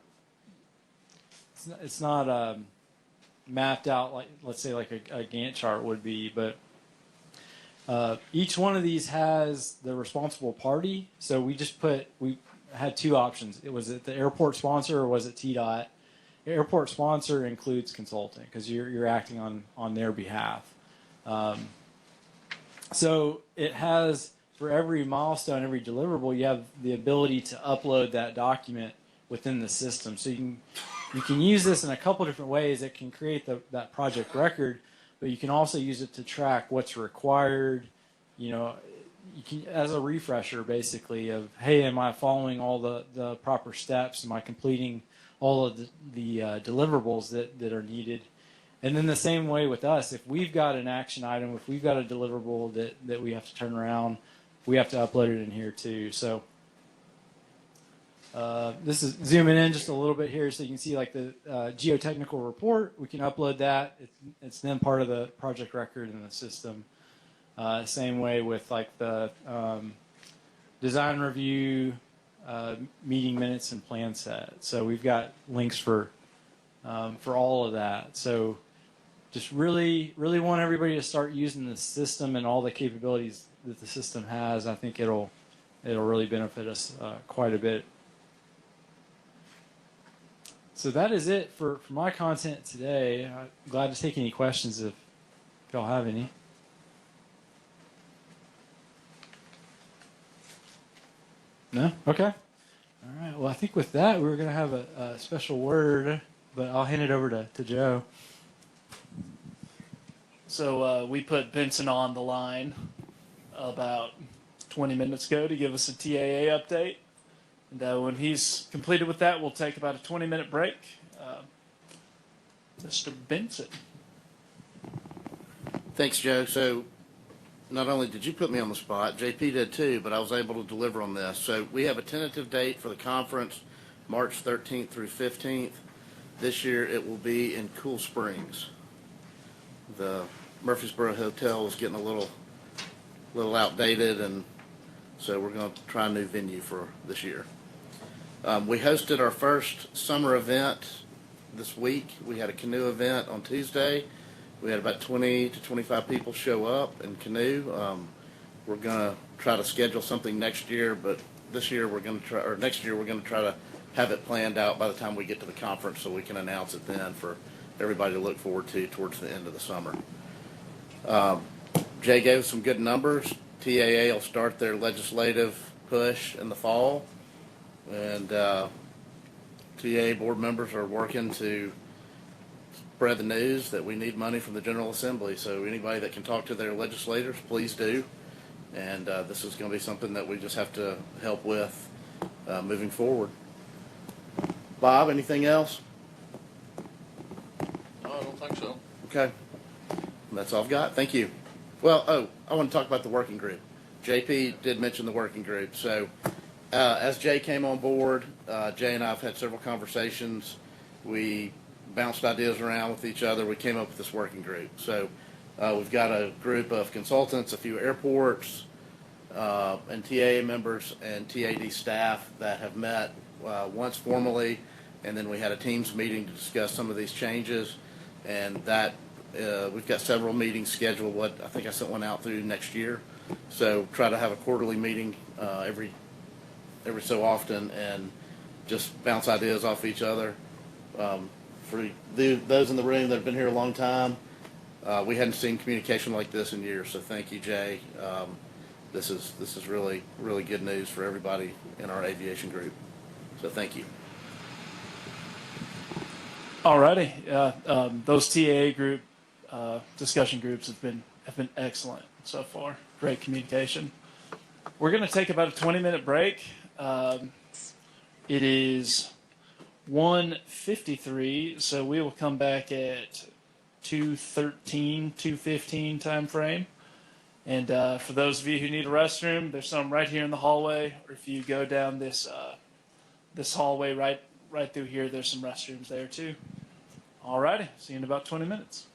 mapped out like, let's say, like a Gantt chart would be. But each one of these has the responsible party. So we had two options. Was it the airport sponsor or was it TDOT? The airport sponsor includes consulting because you're acting on their behalf. So it has, for every milestone, every deliverable, you have the ability to upload that document within the system. So you can use this in a couple different ways. It can create that project record, but you can also use it to track what's required. You can, as a refresher, basically, of, hey, am I following all the proper steps? Am I completing all of the deliverables that are needed? And then the same way with us, if we've got an action item, if we've got a deliverable that we have to turn around, we have to upload it in here too. So this is zooming in just a little bit here so you can see like the geotechnical report. We can upload that. It's then part of the project record in the system. Same way with like the design review, meeting minutes, and plan set. So we've got links for all of that. So just really want everybody to start using the system and all the capabilities that the system has. I think it'll really benefit us quite a bit. So that is it for my content today. I'm glad to take any questions if y'all have any. No? Okay. All right. Well, I think with that, we're going to have a special word, but I'll hand it over to Joe. So we put Benson on the line about 20 minutes ago to give us a TAA update. And when he's completed with that, we'll take about a 20-minute break. Mr. Benson. Thanks, Joe. So not only did you put me on the spot, JP did too, but I was able to deliver on this. So we have a tentative date for the conference, March 13th through 15th. This year it will be in Cool Springs. The Murfreesboro Hotel is getting a little outdated, and so we're going to try a new venue for this year. We hosted our first summer event this week. We had a canoe event on Tuesday. We had about 20 to 25 people show up in canoe. We're going to try to schedule something next year, but this year we're going to try, or next year we're going to try to have it planned out by the time we get to the conference so we can announce it then for everybody to look forward to towards the end of the summer. Jay gave us some good numbers. TAA will start their legislative push in the fall, and TAA board members are working to spread the news that we need money from the General Assembly. So anybody that can talk to their legislators, please do. And this is going to be something that we just have to help with moving forward. Bob, anything else? No, I don't think so. Okay. That's all I've got. Thank you. Well, I want to talk about the working group. JP did mention the working group. So as Jay came on board, Jay and I have had several conversations. We bounced ideas around with each other. We came up with this working group. So we've got a group of consultants, a few airports, and TA members and TAD staff that have met once formally, and then we had a Teams meeting to discuss some of these changes, and that we've got several meetings scheduled. I think I sent one out through next year. So try to have a quarterly meeting every so often and just bounce ideas off each other. For those in the room that have been here a long time, we hadn't seen communication like this in years. So thank you, Jay. This is really, really good news for everybody in our aviation group. So thank you. Alrighty. Those TAA group discussion groups have been excellent so far. Great communication. We're going to take about a 20-minute break. It is 1:53, so we will come back at 2:15 time frame. And for those of you who need a restroom, there's some right here in the hallway. Or if you go down this hallway right through here, there's some restrooms there too. Alrighty, see you in about 20 minutes.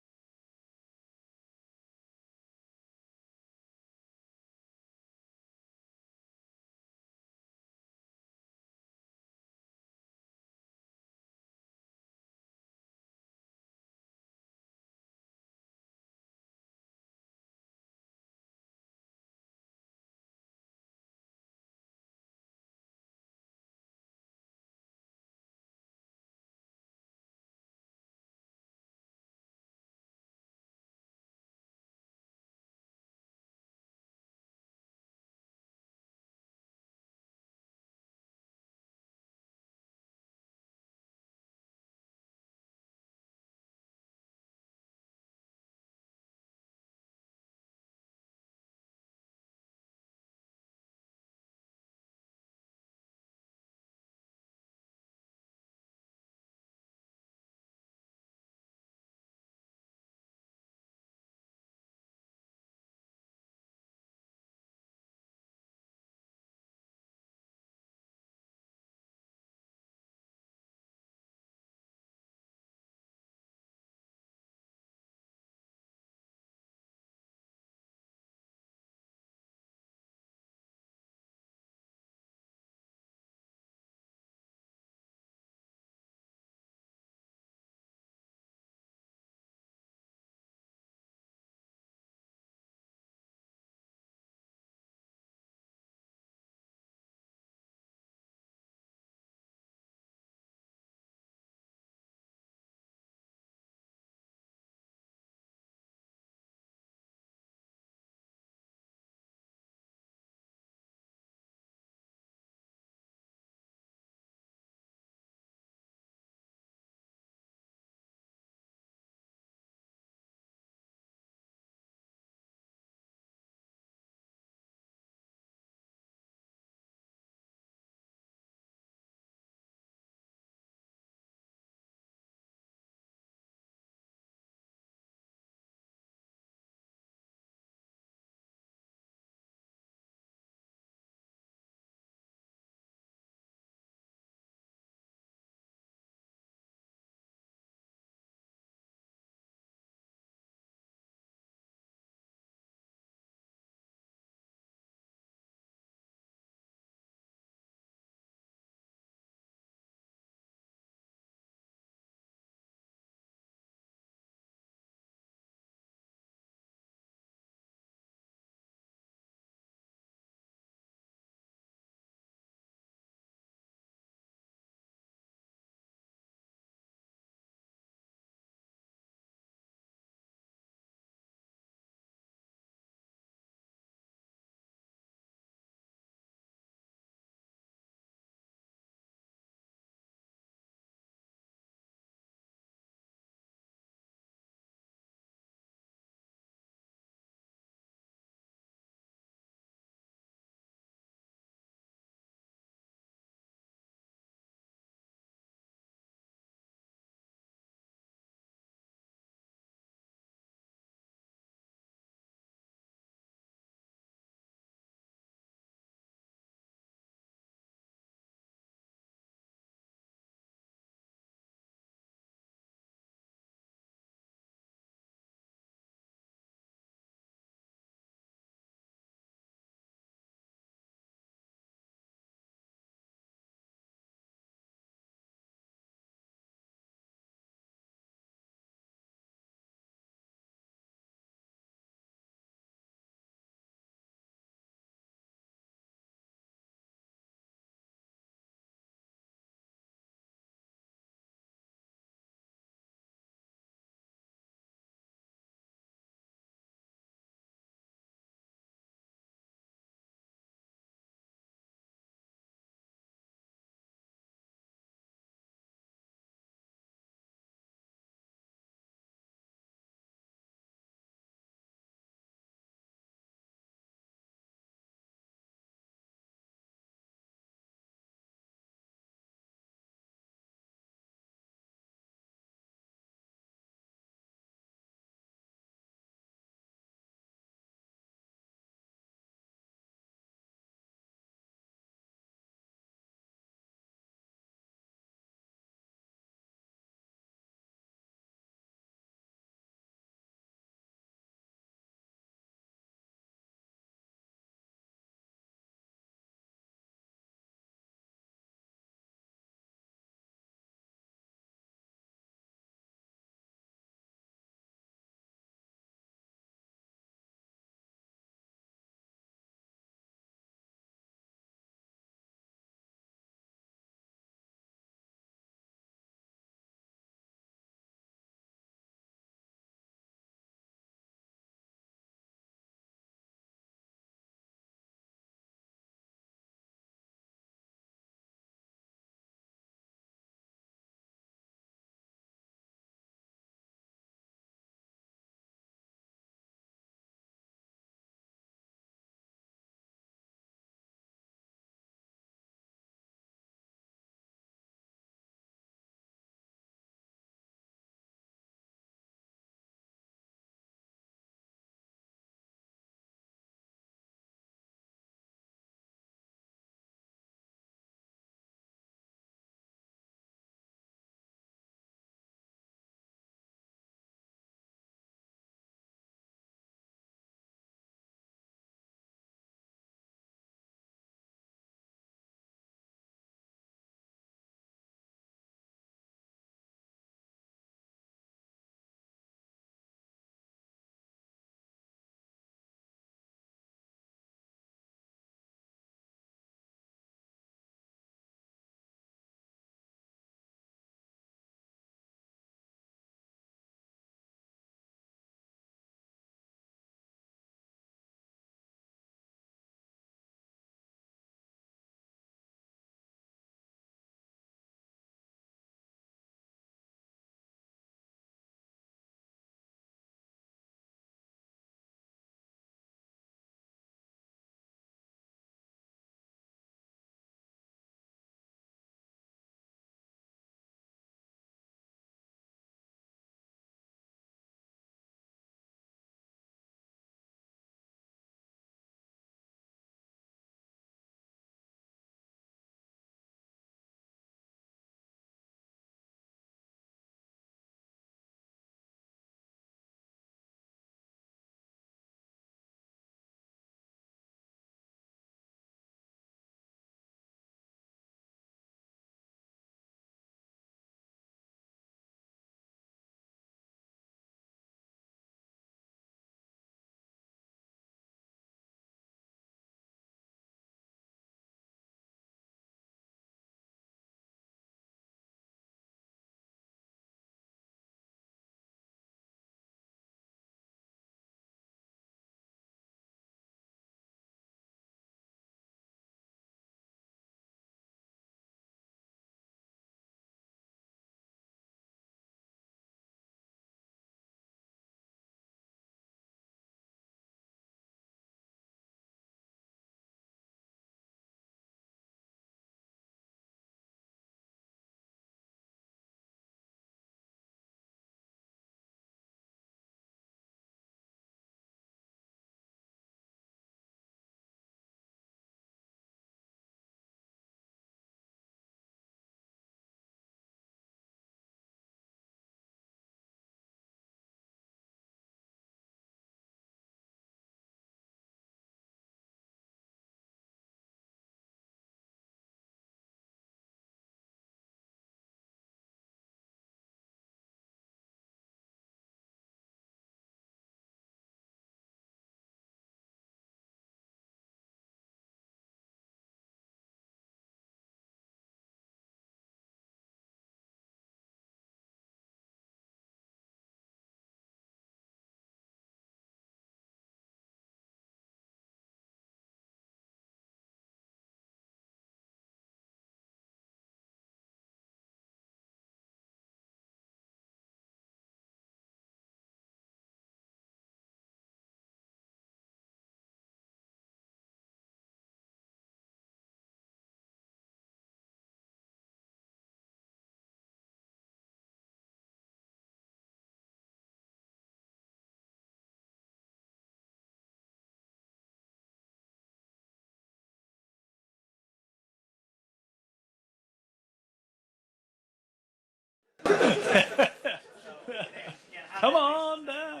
Come on down.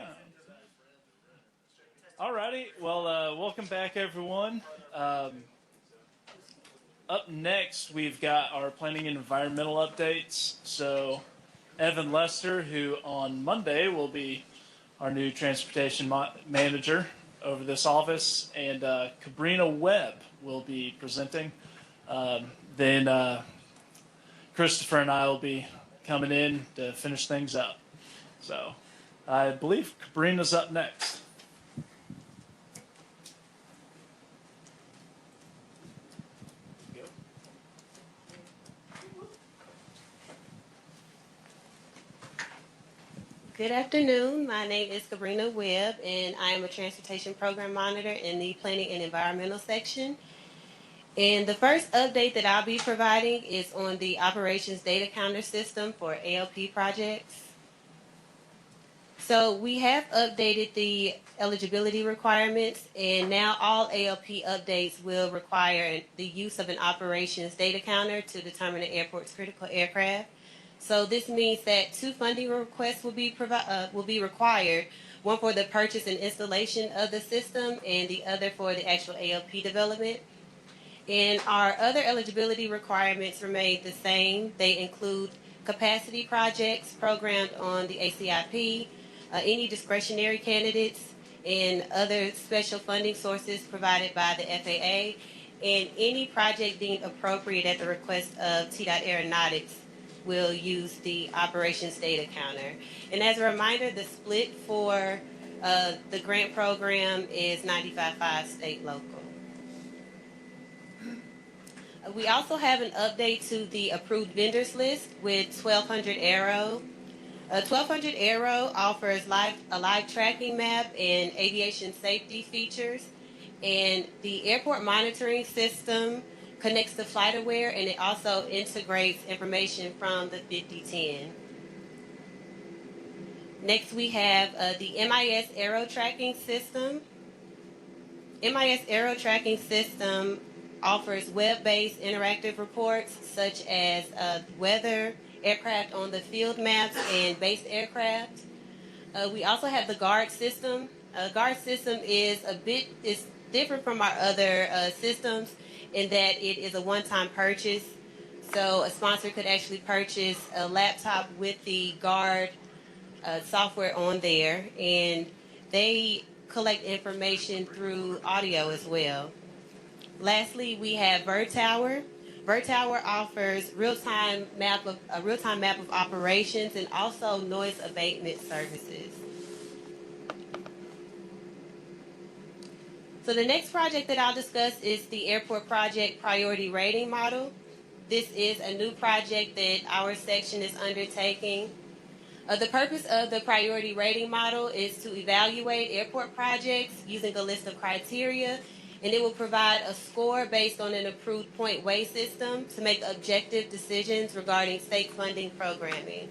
Alrighty, well, welcome back, everyone. Up next, we've got our planning and environmental updates. So, Evan Lester, who on Monday will be our new transportation manager over this office, and Cabrina Webb will be presenting. Then Christopher and I will be coming in to finish things up. So, I believe Cabrina's up next. Good afternoon. My name is Cabrina Webb, and I am a transportation program monitor in the planning and environmental section. And the first update that I'll be providing is on the operations data counter system for ALP projects. So we have updated the eligibility requirements, and now all ALP updates will require the use of an operations data counter to determine the airport's critical aircraft. So this means that 2 funding requests will be required, one for the purchase and installation of the system and the other for the actual ALP development. And our other eligibility requirements remain the same. They include capacity projects programmed on the ACIP, any discretionary candidates, and other special funding sources provided by the FAA, and any project deemed appropriate at the request of TDOT Aeronautics will use the operations data counter. And as a reminder, the split for the grant program is 95-5 state local. We also have an update to the approved vendors list with 1200 Aero. 1200 Aero offers a live tracking map and aviation safety features. And the airport monitoring system connects to FlightAware, and it also integrates information from the 5010. Next, we have the MIS Aero Tracking System. MIS Aero Tracking System offers web-based interactive reports such as weather, aircraft on the field maps, and base aircraft. We also have the GUARD system. GUARD system is different from our other systems in that it is a one-time purchase. So a sponsor could actually purchase a laptop with the GUARD software on there, and they collect information through audio as well. Lastly, we have VirTower. VirTower offers a real-time map of operations and also noise abatement services. So the next project that I'll discuss is the Airport Project Priority Rating Model. This is a new project that our section is undertaking. The purpose of the Priority Rating Model is to evaluate airport projects using a list of criteria, and it will provide a score based on an approved point weight system to make objective decisions regarding state funding programming.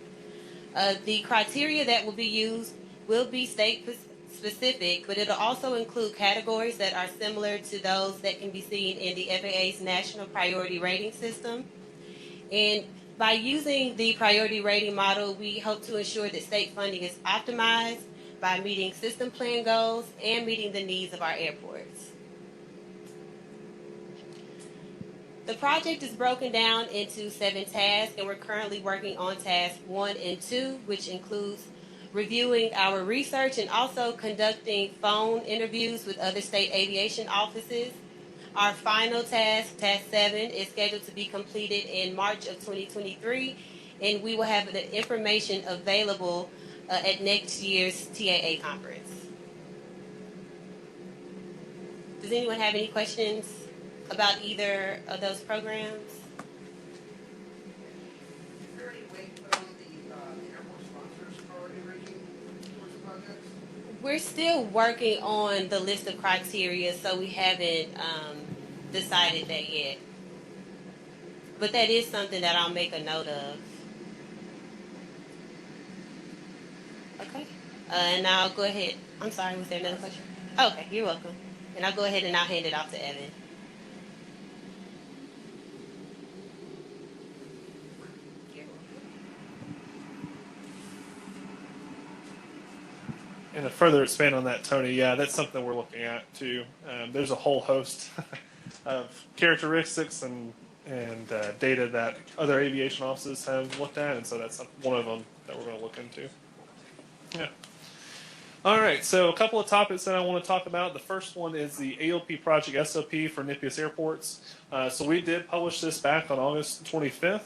The criteria that will be used will be state specific, but it'll also include categories that are similar to those that can be seen in the FAA's National Priority Rating System. And by using the priority rating model, we hope to ensure that state funding is optimized by meeting system plan goals and meeting the needs of our airports. The project is broken down into 7 tasks, and we're currently working on task 1 and 2, which includes reviewing our research and also conducting phone interviews with other state aviation offices. Our final task, task 7, is scheduled to be completed in March of 2023, and we will have the information available at next year's TAA conference. Does anyone have any questions about either of those programs? Is there any weight put on the airport sponsors priority rating towards the projects? We're still working on the list of criteria, so we haven't decided that yet. But that is something that I'll make a note of. Okay. And I'll go ahead. I'm sorry, was there another question? Okay, you're welcome. And I'll go ahead and I'll hand it off to Evan. And to further expand on that, Tony, yeah, that's something we're looking at too. There's a whole host of characteristics and data that other aviation offices have looked at, and so that's one of them that we're going to look into. Yeah. All right, so a couple of topics that I want to talk about. The first one is the AOP project SOP for NIPIS airports. So we did publish this back on August 25th.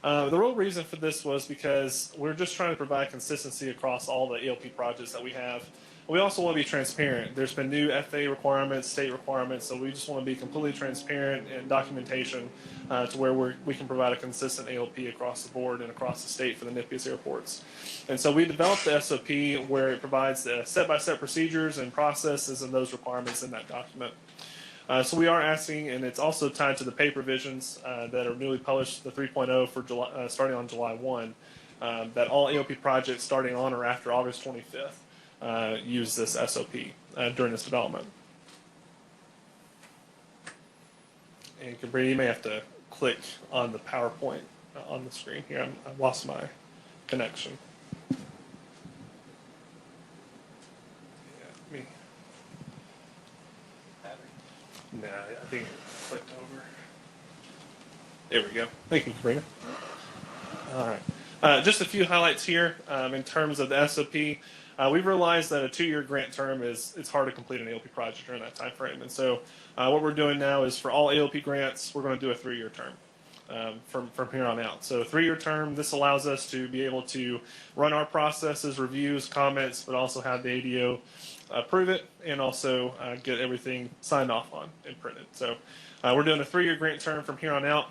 The real reason for this was because we're just trying to provide consistency across all the AOP projects that we have. We also want to be transparent. There's been new FAA requirements, state requirements, so we just want to be completely transparent in documentation to where we can provide a consistent AOP across the board and across the state for the NIPIS airports. And so we developed the SOP where it provides the step-by-step procedures and processes and those requirements in that document. So we are asking, and it's also tied to the pay provisions that are newly published, the 3.0 for July, starting on July 1, that all AOP projects starting on or after August 25th use this SOP during this development. And Cabrini, you may have to click on the PowerPoint on the screen here. I lost my connection. Yeah, me. No, I think it clicked over. There we go. Thank you, Sabrina. All right. Just a few highlights here in terms of the SOP. We've realized that a 2-year grant term it's hard to complete an AOP project during that time frame. And so what we're doing now is for all AOP grants, we're going to do a 3-year term from here on out. So a 3-year term, this allows us to be able to run our processes, reviews, comments, but also have the ADO approve it and also get everything signed off on and printed. So we're doing a 3-year grant term from here on out.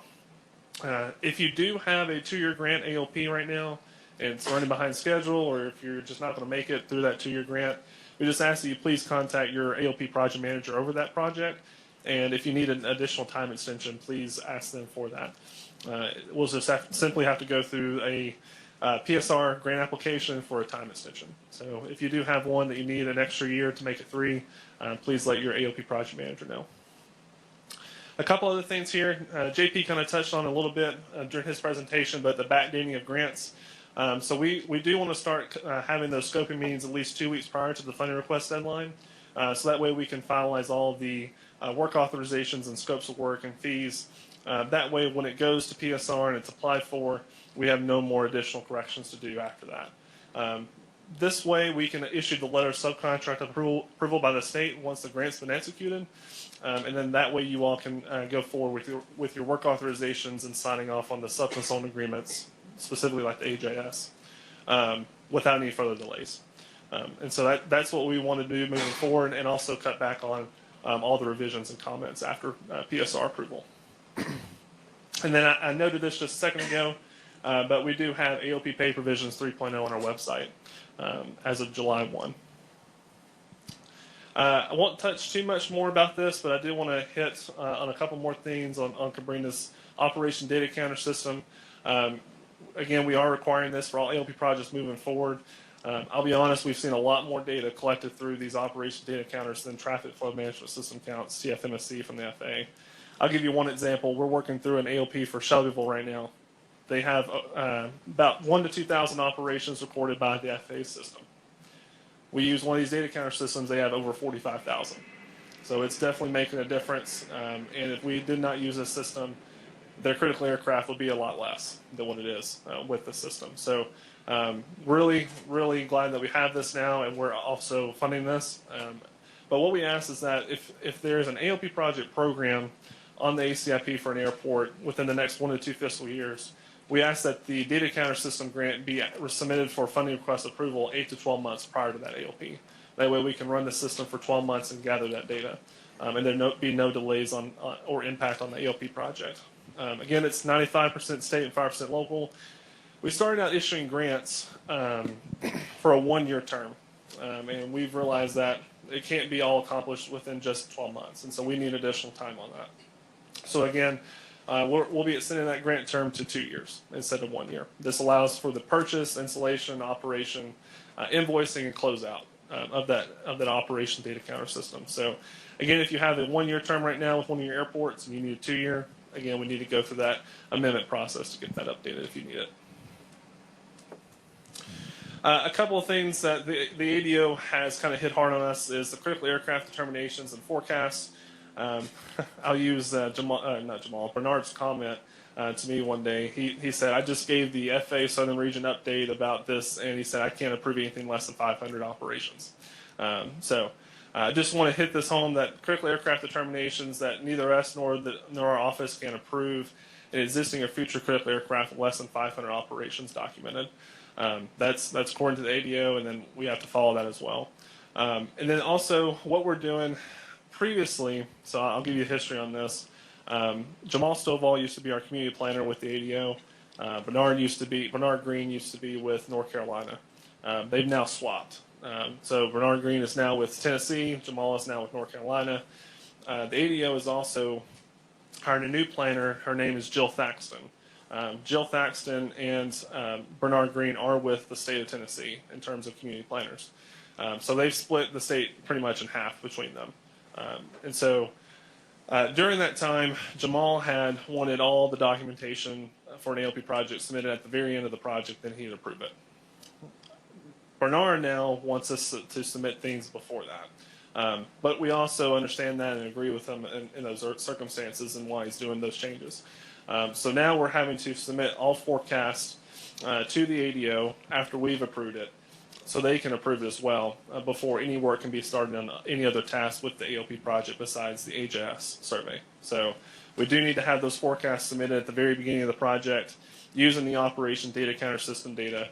If you do have a 2-year grant AOP right now and it's running behind schedule, or if you're just not going to make it through that 2-year grant, we just ask that you please contact your AOP project manager over that project. And if you need an additional time extension, please ask them for that. We'll just simply have to go through a PSR grant application for a time extension. So if you do have one that you need an extra year to make it 3, please let your AOP project manager know. A couple other things here. JP kind of touched on a little bit during his presentation, but the backdating of grants. So we do want to start having those scoping meetings at least 2 weeks prior to the funding request deadline. So that way we can finalize all of the work authorizations and scopes of work and fees. That way when it goes to PSR and it's applied for, we have no more additional corrections to do after that. This way we can issue the letter of subcontract approval by the state once the grant's been executed. And then that way you all can go forward with your work authorizations and signing off on the subconsultant agreements, specifically like the AJS, without any further delays. And so that's what we want to do moving forward, and also cut back on all the revisions and comments after PSR approval. And then I noted this just a second ago, but we do have AOP pay provisions 3.0 on our website as of July 1. I won't touch too much more about this, but I do want to hit on a couple more things on Cabrina's operation data counter system. Again, we are requiring this for all AOP projects moving forward. I'll be honest, we've seen a lot more data collected through these operation data counters than traffic flow management system counts, TFMSC from the FAA. I'll give you one example. We're working through an AOP for Shelbyville right now. They have about 1,000 to 2,000 operations recorded by the FAA system. We use one of these data counter systems, they have over 45,000. So it's definitely making a difference. And if we did not use this system, their critical aircraft would be a lot less than what it is with the system. So really, really glad that we have this now, and we're also funding this. But what we ask is that if there's an AOP project program on the ACIP for an airport within the next 1 to 2 fiscal years, we ask that the data counter system grant be submitted for funding request approval 8 to 12 months prior to that AOP. That way we can run the system for 12 months and gather that data. And there be no delays on or impact on the AOP project. Again, it's 95% state and 5% local. We started out issuing grants for a 1-year term. And we've realized that it can't be all accomplished within just 12 months. And so we need additional time on that. So again, we'll be extending that grant term to 2 years instead of 1 year. This allows for the purchase, installation, operation, invoicing, and closeout of that operation data counter system. So again, if you have a 1-year term right now with one of your airports and you need a 2-year, again, we need to go through that amendment process to get that updated if you need it. A couple of things that the ADO has kind of hit hard on us is the critical aircraft determinations and forecasts. I'll use Bernard's comment to me one day. He said, I just gave the FA Southern Region update about this, and he said, I can't approve anything less than 500 operations. I just want to hit this home that critical aircraft determinations that neither us nor our office can approve an existing or future critical aircraft with less than 500 operations documented. That's according to the ADO, and then we have to follow that as well. And then also what we're doing previously, so I'll give you a history on this. Jamal Stovall used to be our community planner with the ADO. Bernard Green used to be with North Carolina. They've now swapped. So Bernard Green is now with Tennessee. Jamal is now with North Carolina. The ADO is also hired a new planner. Her name is Jill Thaxton. Jill Thaxton and Bernard Green are with the state of Tennessee in terms of community planners. So they've split the state pretty much in half between them. And so during that time, Jamal had wanted all the documentation for an ALP project submitted at the very end of the project, then he'd approve it. Bernard now wants us to submit things before that. But we also understand that and agree with him in those circumstances and why he's doing those changes. So now we're having to submit all forecasts to the ADO after we've approved it, so they can approve it as well before any work can be started on any other task with the ALP project besides the AJS survey. So we do need to have those forecasts submitted at the very beginning of the project using the operation data counter system data,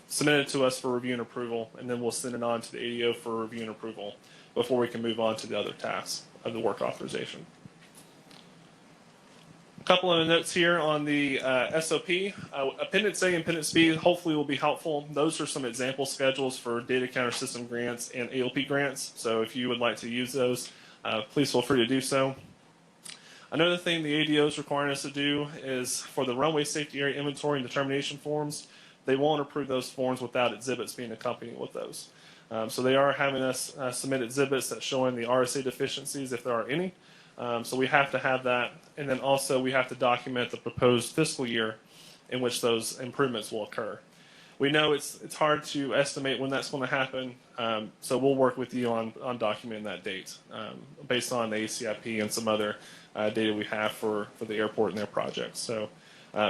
submitted to us for review and approval, and then we'll send it on to the ADO for review and approval before we can move on to the other tasks of the work authorization. A couple of notes here on the SOP. Appendix A and Appendix B hopefully will be helpful. Those are some example schedules for data counter system grants and ALP grants. So if you would like to use those, please feel free to do so. Another thing the ADO is requiring us to do is for the runway safety area inventory and determination forms, they won't approve those forms without exhibits being accompanied with those. So they are having us submit exhibits that showing the RSA deficiencies if there are any. So we have to have that, and then also we have to document the proposed fiscal year in which those improvements will occur. We know it's hard to estimate when that's going to happen, so we'll work with you on documenting that date based on the ACIP and some other data we have for the airport and their projects. So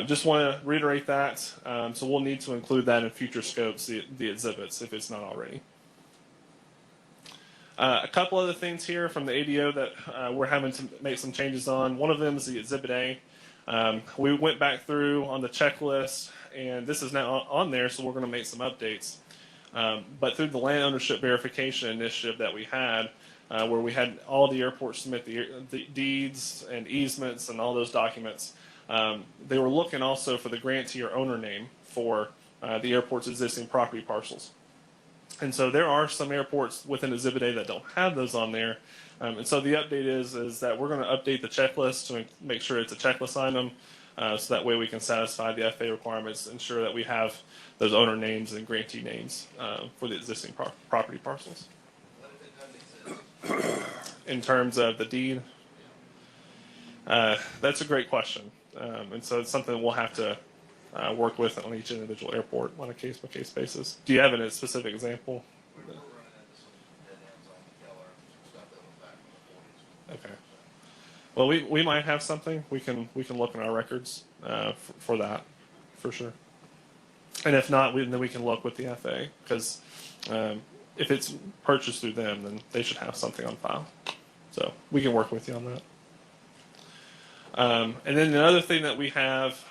just want to reiterate that. So we'll need to include that in future scopes, the exhibits, if it's not already. A couple other things here from the ADO that we're having to make some changes on. One of them is the Exhibit A. We went back through on the checklist, and this is now on there, so we're going to make some updates. But through the land ownership verification initiative that we had, where we had all the airports submit the deeds and easements and all those documents, they were looking also for the grantee or owner name for the airport's existing property parcels. And so there are some airports within Exhibit A that don't have those on there. And so the update is that we're going to update the checklist to make sure it's a checklist item, so that way we can satisfy the FAA requirements, ensure that we have those owner names and grantee names for the existing property parcels. What if it doesn't exist? In terms of the deed, that's a great question. And so it's something we'll have to work with on each individual airport on a case-by-case basis. Do you have a specific example? We were running into some dead ends on Keller, some stuff that was back in the 40s. Okay. Well, we might have something. We can look in our records for that, for sure. And if not, then we can look with the FAA, because if it's purchased through them, then they should have something on file. So we can work with you on that. And then another thing that we have,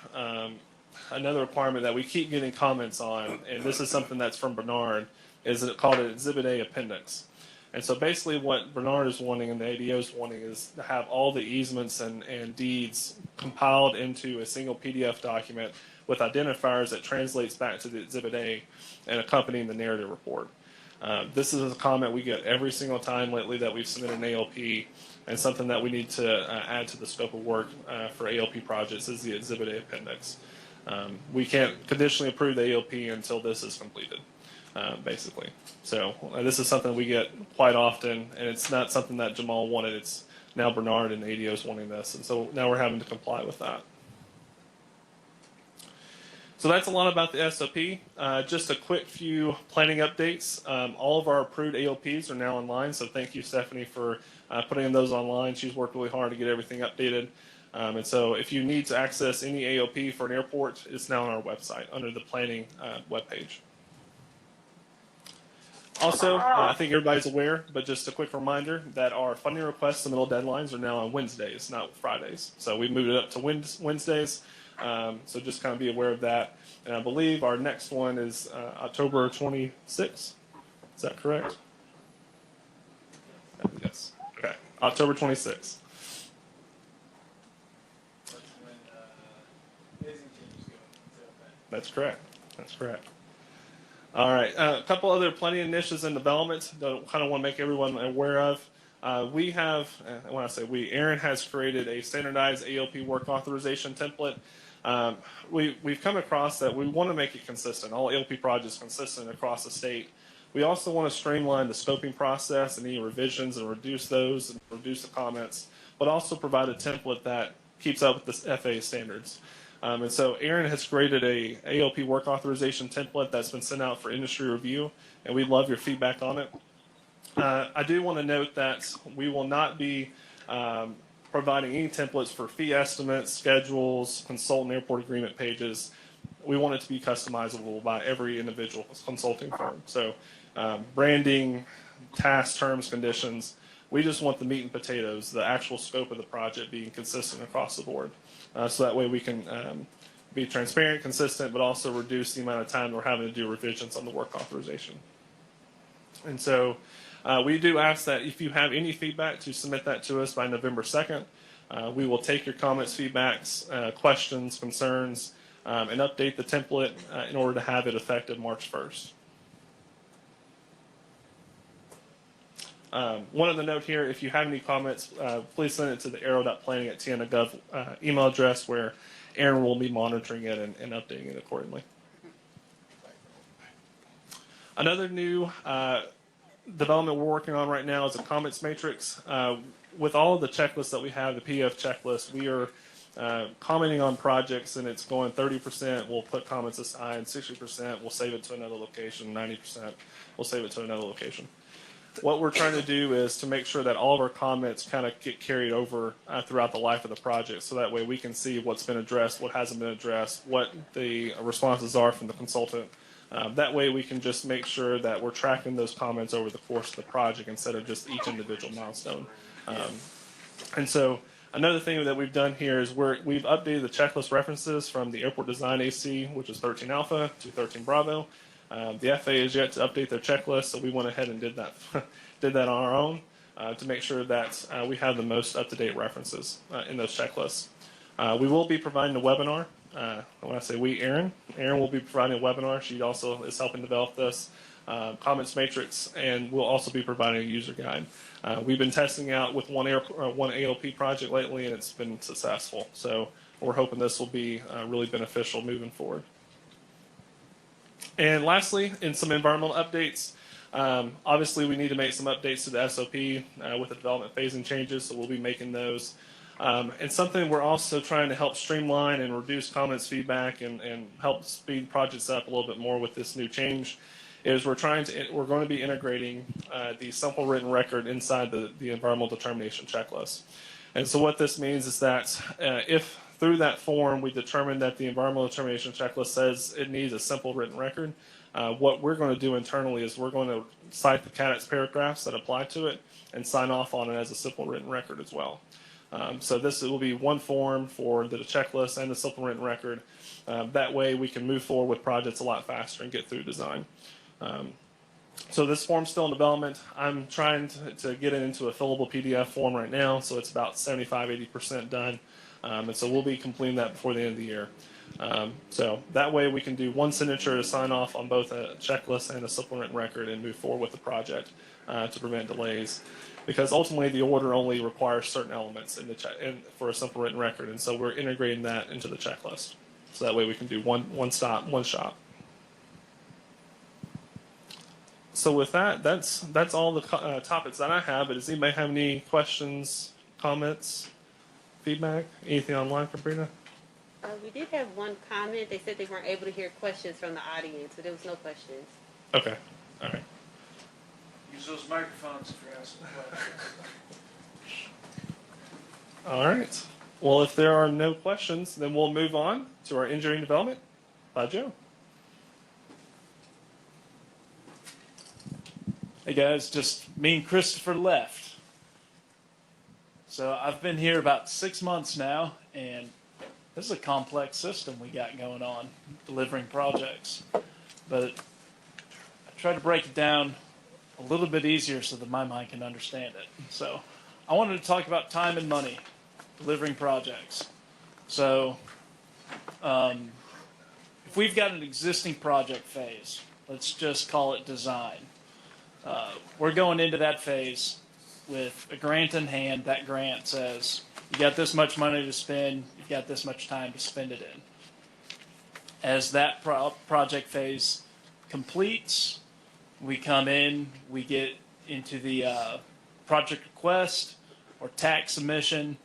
another requirement that we keep getting comments on, and this is something that's from Bernard, is called an Exhibit A appendix. And so basically what Bernard is wanting and the ADO is wanting is to have all the easements and deeds compiled into a single PDF document with identifiers that translates back to the Exhibit A and accompanying the narrative report. This is a comment we get every single time lately that we've submitted an ALP, and something that we need to add to the scope of work for ALP projects is the Exhibit A appendix. We can't conditionally approve the ALP until this is completed, basically. So this is something we get quite often, and it's not something that Jamal wanted. It's now Bernard and the ADO is wanting this, and so now we're having to comply with that. So that's a lot about the SOP. Just a quick few planning updates. All of our approved AOPs are now online, so thank you, Stephanie, for putting those online. She's worked really hard to get everything updated. And so if you need to access any AOP for an airport, it's now on our website under the planning webpage. Also, I think everybody's aware, but just a quick reminder that our funding request submittal deadlines are now on Wednesdays, not Fridays. So we moved it up to Wednesdays. So just kind of be aware of that. And I believe our next one is October 26th. Is that correct? Yes. Okay. October 26th. That's correct. That's correct. All right. A couple other plenty of initiatives in development that I kind of want to make everyone aware of. We have, when I say we, Aaron has created a standardized AOP work authorization template. We've come across that we want to make it consistent, all AOP projects consistent across the state. We also want to streamline the scoping process and any revisions and reduce those and reduce the comments, but also provide a template that keeps up with the FAA standards. And so Aaron has created a AOP work authorization template that's been sent out for industry review, and we'd love your feedback on it. I do want to note that we will not be providing any templates for fee estimates, schedules, consultant airport agreement pages. We want it to be customizable by every individual consulting firm. So branding, task terms, conditions, we just want the meat and potatoes, the actual scope of the project being consistent across the board. So that way we can be transparent, consistent, but also reduce the amount of time we're having to do revisions on the work authorization. And so we do ask that if you have any feedback to submit that to us by November 2nd. We will take your comments, feedbacks, questions, concerns, and update the template in order to have it effective March 1st. One other note here, if you have any comments, please send it to the arrow.planning@tn.gov email address where Aaron will be monitoring it and updating it accordingly. Another new development we're working on right now is a comments matrix. With all of the checklists that we have, the PDF checklist, we are commenting on projects and it's going 30%, we'll put comments aside, 60%, we'll save it to another location, 90%, we'll save it to another location. What we're trying to do is to make sure that all of our comments kind of get carried over throughout the life of the project, so that way we can see what's been addressed, what hasn't been addressed, what the responses are from the consultant. That way we can just make sure that we're tracking those comments over the course of the project instead of just each individual milestone. And so another thing that we've done here is we've updated the checklist references from the Airport Design AC, which is 13 Alpha, to 13 Bravo. The FAA is yet to update their checklist, so we went ahead and did that on our own to make sure that we have the most up-to-date references in those checklists. We will be providing a webinar. When I say we, Aaron will be providing a webinar. She also is helping develop this comments matrix, and we'll also be providing a user guide. We've been testing out with one AOP project lately, and it's been successful. So we're hoping this will be really beneficial moving forward. And lastly, in some environmental updates, obviously we need to make some updates to the SOP with the development phasing changes, so we'll be making those. And something we're also trying to help streamline and reduce comments, feedback, and help speed projects up a little bit more with this new change is we're going to be integrating the simple written record inside the environmental determination checklist. And so what this means is that if through that form we determine that the environmental determination checklist says it needs a simple written record, what we're going to do internally is we're going to cite the CADEX paragraphs that apply to it and sign off on it as a simple written record as well. So this will be one form for the checklist and the simple written record. That way we can move forward with projects a lot faster and get through design. So this form's still in development. I'm trying to get it into a fillable PDF form right now, so it's about 75–80% done. And so we'll be completing that before the end of the year. So that way we can do one signature to sign off on both a checklist and a simple written record and move forward with the project to prevent delays. Because ultimately the order only requires certain elements for a simple written record, and so we're integrating that into the checklist. So that way we can do one stop, one shot. So with that, that's all the topics that I have. But does anybody have any questions, comments, feedback, anything online for Brina? We did have one comment. They said they weren't able to hear questions from the audience, but there was no questions. Okay. All right. Use those microphones if you're asking questions. All right. Well, if there are no questions, then we'll move on to our engineering development by Joe. Hey guys, just me and Christopher left. So I've been here about 6 months now, and this is a complex system we got going on, delivering projects. But I try to break it down a little bit easier so that my mind can understand it. So I wanted to talk about time and money, delivering projects. So if we've got an existing project phase, let's just call it design. We're going into that phase with a grant in hand. That grant says, you got this much money to spend, you've got this much time to spend it in. As that project phase completes, we come in, we get into the project request or tax submission.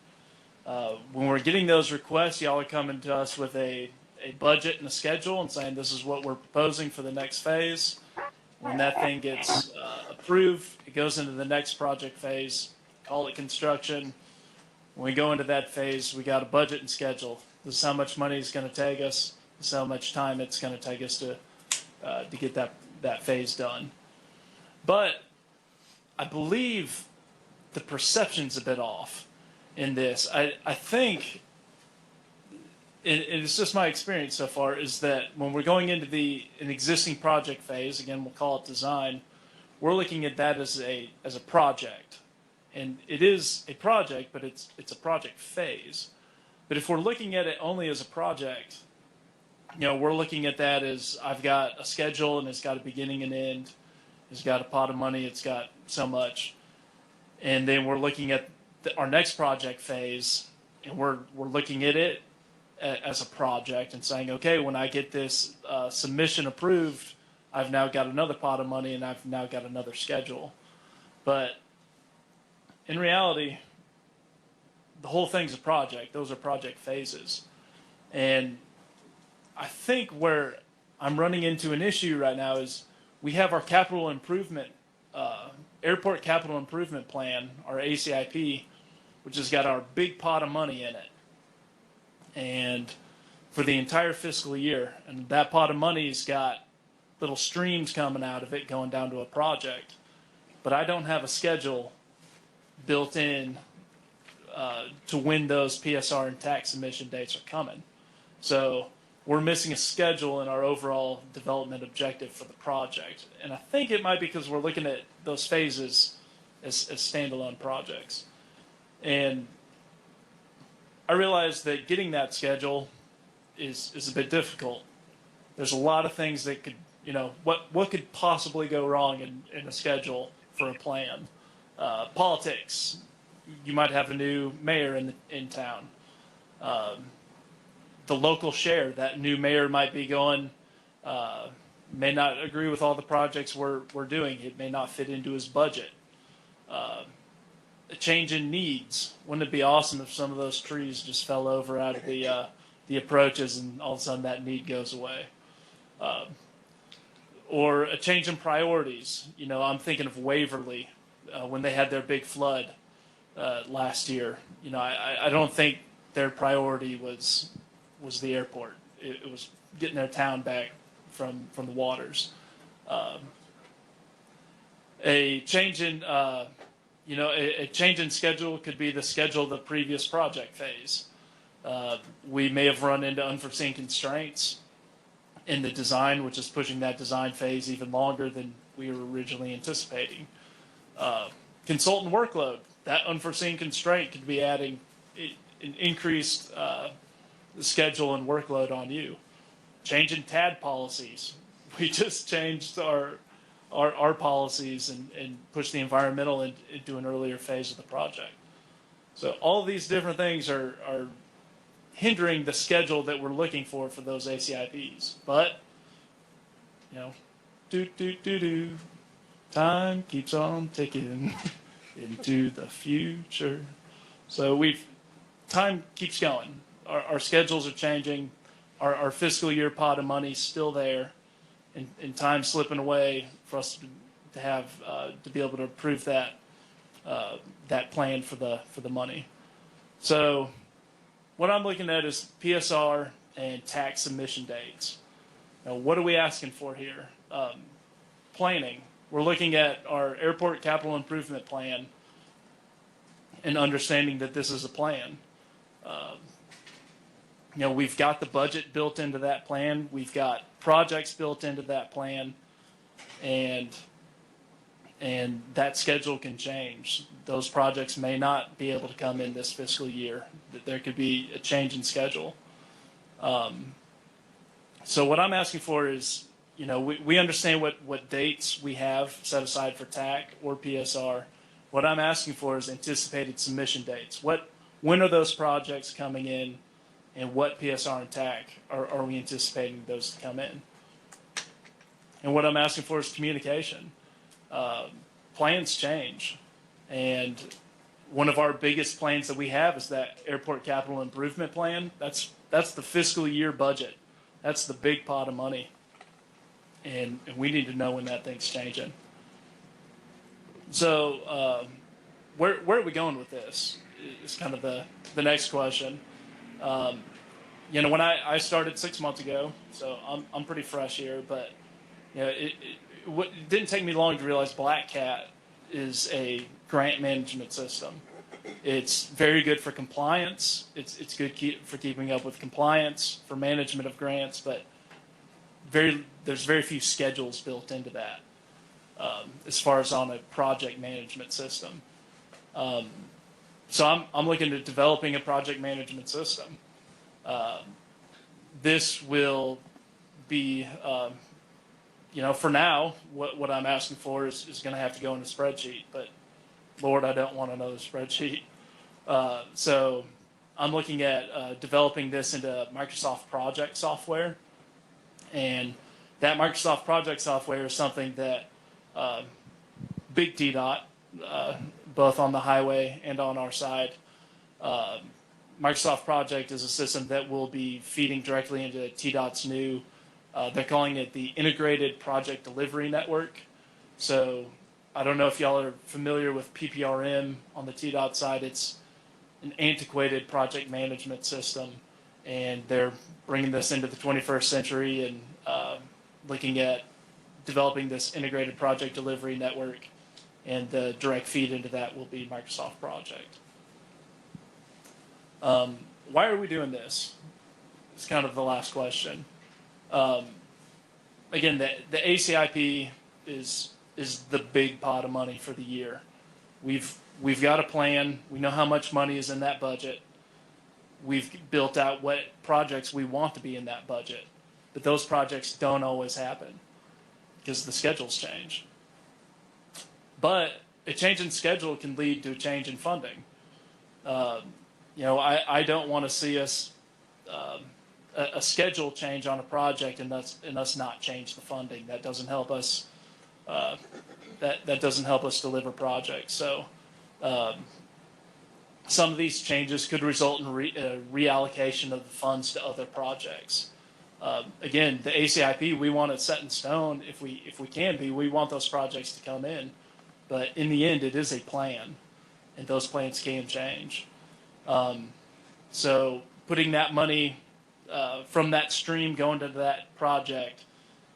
When we're getting those requests, y'all are coming to us with a budget and a schedule and saying this is what we're proposing for the next phase. When that thing gets approved, it goes into the next project phase, call it construction. When we go into that phase, we got a budget and schedule. This is how much money it's going to take us. This is how much time it's going to take us to get that phase done. But I believe the perception's a bit off in this. I think, and it's just my experience so far, is that when we're going into an existing project phase, again, we'll call it design, we're looking at that as a project. And it is a project, but it's a project phase. But if we're looking at it only as a project, we're looking at that as I've got a schedule and it's got a beginning and end. It's got a pot of money. It's got so much. And then we're looking at our next project phase, and we're looking at it as a project and saying, okay, when I get this submission approved, I've now got another pot of money and I've now got another schedule. But in reality, the whole thing's a project. Those are project phases. And I think where I'm running into an issue right now is we have our capital improvement, airport capital improvement plan, our ACIP, which has got our big pot of money in it. And for the entire fiscal year, and that pot of money's got little streams coming out of it going down to a project. But I don't have a schedule built in to when those PSR and tax submission dates are coming. So we're missing a schedule in our overall development objective for the project. And I think it might be because we're looking at those phases as standalone projects. And I realize that getting that schedule is a bit difficult. There's a lot of things that could, what could possibly go wrong in a schedule for a plan? Politics. You might have a new mayor in town. The local share, that new mayor might be going, may not agree with all the projects we're doing. It may not fit into his budget. A change in needs. Wouldn't it be awesome if some of those trees just fell over out of the approaches and all of a sudden that need goes away? Or a change in priorities. I'm thinking of Waverly when they had their big flood last year. I don't think their priority was the airport. It was getting their town back from the waters. A change in a change in schedule could be the schedule of the previous project phase. We may have run into unforeseen constraints in the design, which is pushing that design phase even longer than we were originally anticipating. Consultant workload. That unforeseen constraint could be adding an increased schedule and workload on you. Change in TAD policies. We just changed our policies and pushed the environmental into an earlier phase of the project. So all of these different things are hindering the schedule that we're looking for those ACIPs. But, time keeps on ticking into the future. So time keeps going. our schedules are changing. Our fiscal year pot of money's still there, and time slipping away for us to have to be able to approve that that plan for the money. So what I'm looking at is PSR and tax submission dates. Now, what are we asking for here? Planning. We're looking at our airport capital improvement plan and understanding that this is a plan. We've got the budget built into that plan. We've got projects built into that plan, and that schedule can change. Those projects may not be able to come in this fiscal year. There could be a change in schedule. So what I'm asking for is, we understand what dates we have set aside for TAC or PSR. What I'm asking for is anticipated submission dates. When are those projects coming in, and what PSR and TAC are we anticipating those to come in? And what I'm asking for is communication. Plans change, and one of our biggest plans that we have is that airport capital improvement plan. That's the fiscal year budget. That's the big pot of money, and we need to know when that thing's changing. So where are we going with this? Is kind of the next question. When I started 6 months ago, so I'm pretty fresh here, but it didn't take me long to realize Black Cat is a grant management system. It's very good for compliance. It's good for keeping up with compliance, for management of grants, but there's very few schedules built into that as far as on a project management system. So I'm looking at developing a project management system. This will be, for now, what I'm asking for is going to have to go in a spreadsheet. But Lord, I don't want another spreadsheet. So I'm looking at developing this into Microsoft Project software. And that Microsoft Project software is something that Big TDOT, both on the highway and on our side, Microsoft Project is a system that will be feeding directly into TDOT's new, they're calling it the Integrated Project Delivery Network. So I don't know if y'all are familiar with PPRM on the TDOT side. It's an antiquated project management system, and they're bringing this into the 21st century and looking at developing this Integrated Project Delivery Network, and the direct feed into that will be Microsoft Project. Why are we doing this? It's kind of the last question. Again, the ACIP is the big pot of money for the year. We've got a plan. We know how much money is in that budget. We've built out what projects we want to be in that budget, but those projects don't always happen because the schedules change. But a change in schedule can lead to a change in funding. I don't want to see us a schedule change on a project and us not change the funding. That doesn't help us. That doesn't help us deliver projects. So some of these changes could result in reallocation of the funds to other projects. Again, the ACIP, we want it set in stone. If we can be, we want those projects to come in. But in the end, it is a plan, and those plans can change. So putting that money from that stream going to that project,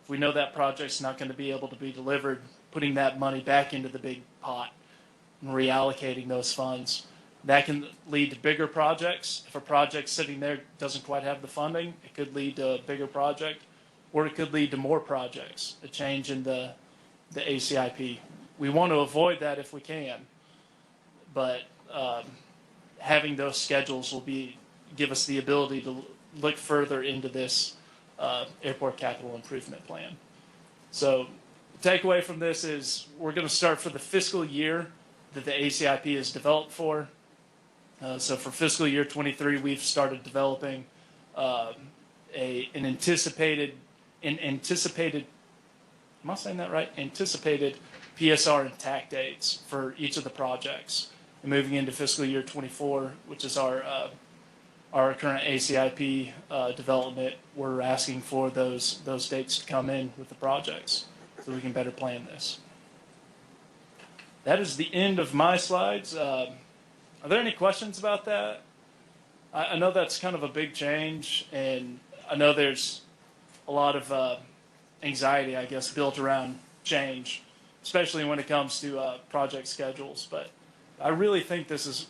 if we know that project's not going to be able to be delivered, putting that money back into the big pot and reallocating those funds, that can lead to bigger projects. If a project sitting there doesn't quite have the funding, it could lead to a bigger project, or it could lead to more projects, a change in the ACIP. We want to avoid that if we can, but having those schedules will give us the ability to look further into this airport capital improvement plan. So the takeaway from this is we're going to start for the fiscal year that the ACIP is developed for. So for fiscal year 23, we've started developing an anticipated, am I saying that right? Anticipated PSR and TAC dates for each of the projects. And moving into fiscal year 24, which is our our current ACIP development, we're asking for those dates to come in with the projects so we can better plan this. That is the end of my slides. Are there any questions about that? I know that's kind of a big change, and I know there's a lot of anxiety, I guess, built around change, especially when it comes to project schedules. But I really think this is,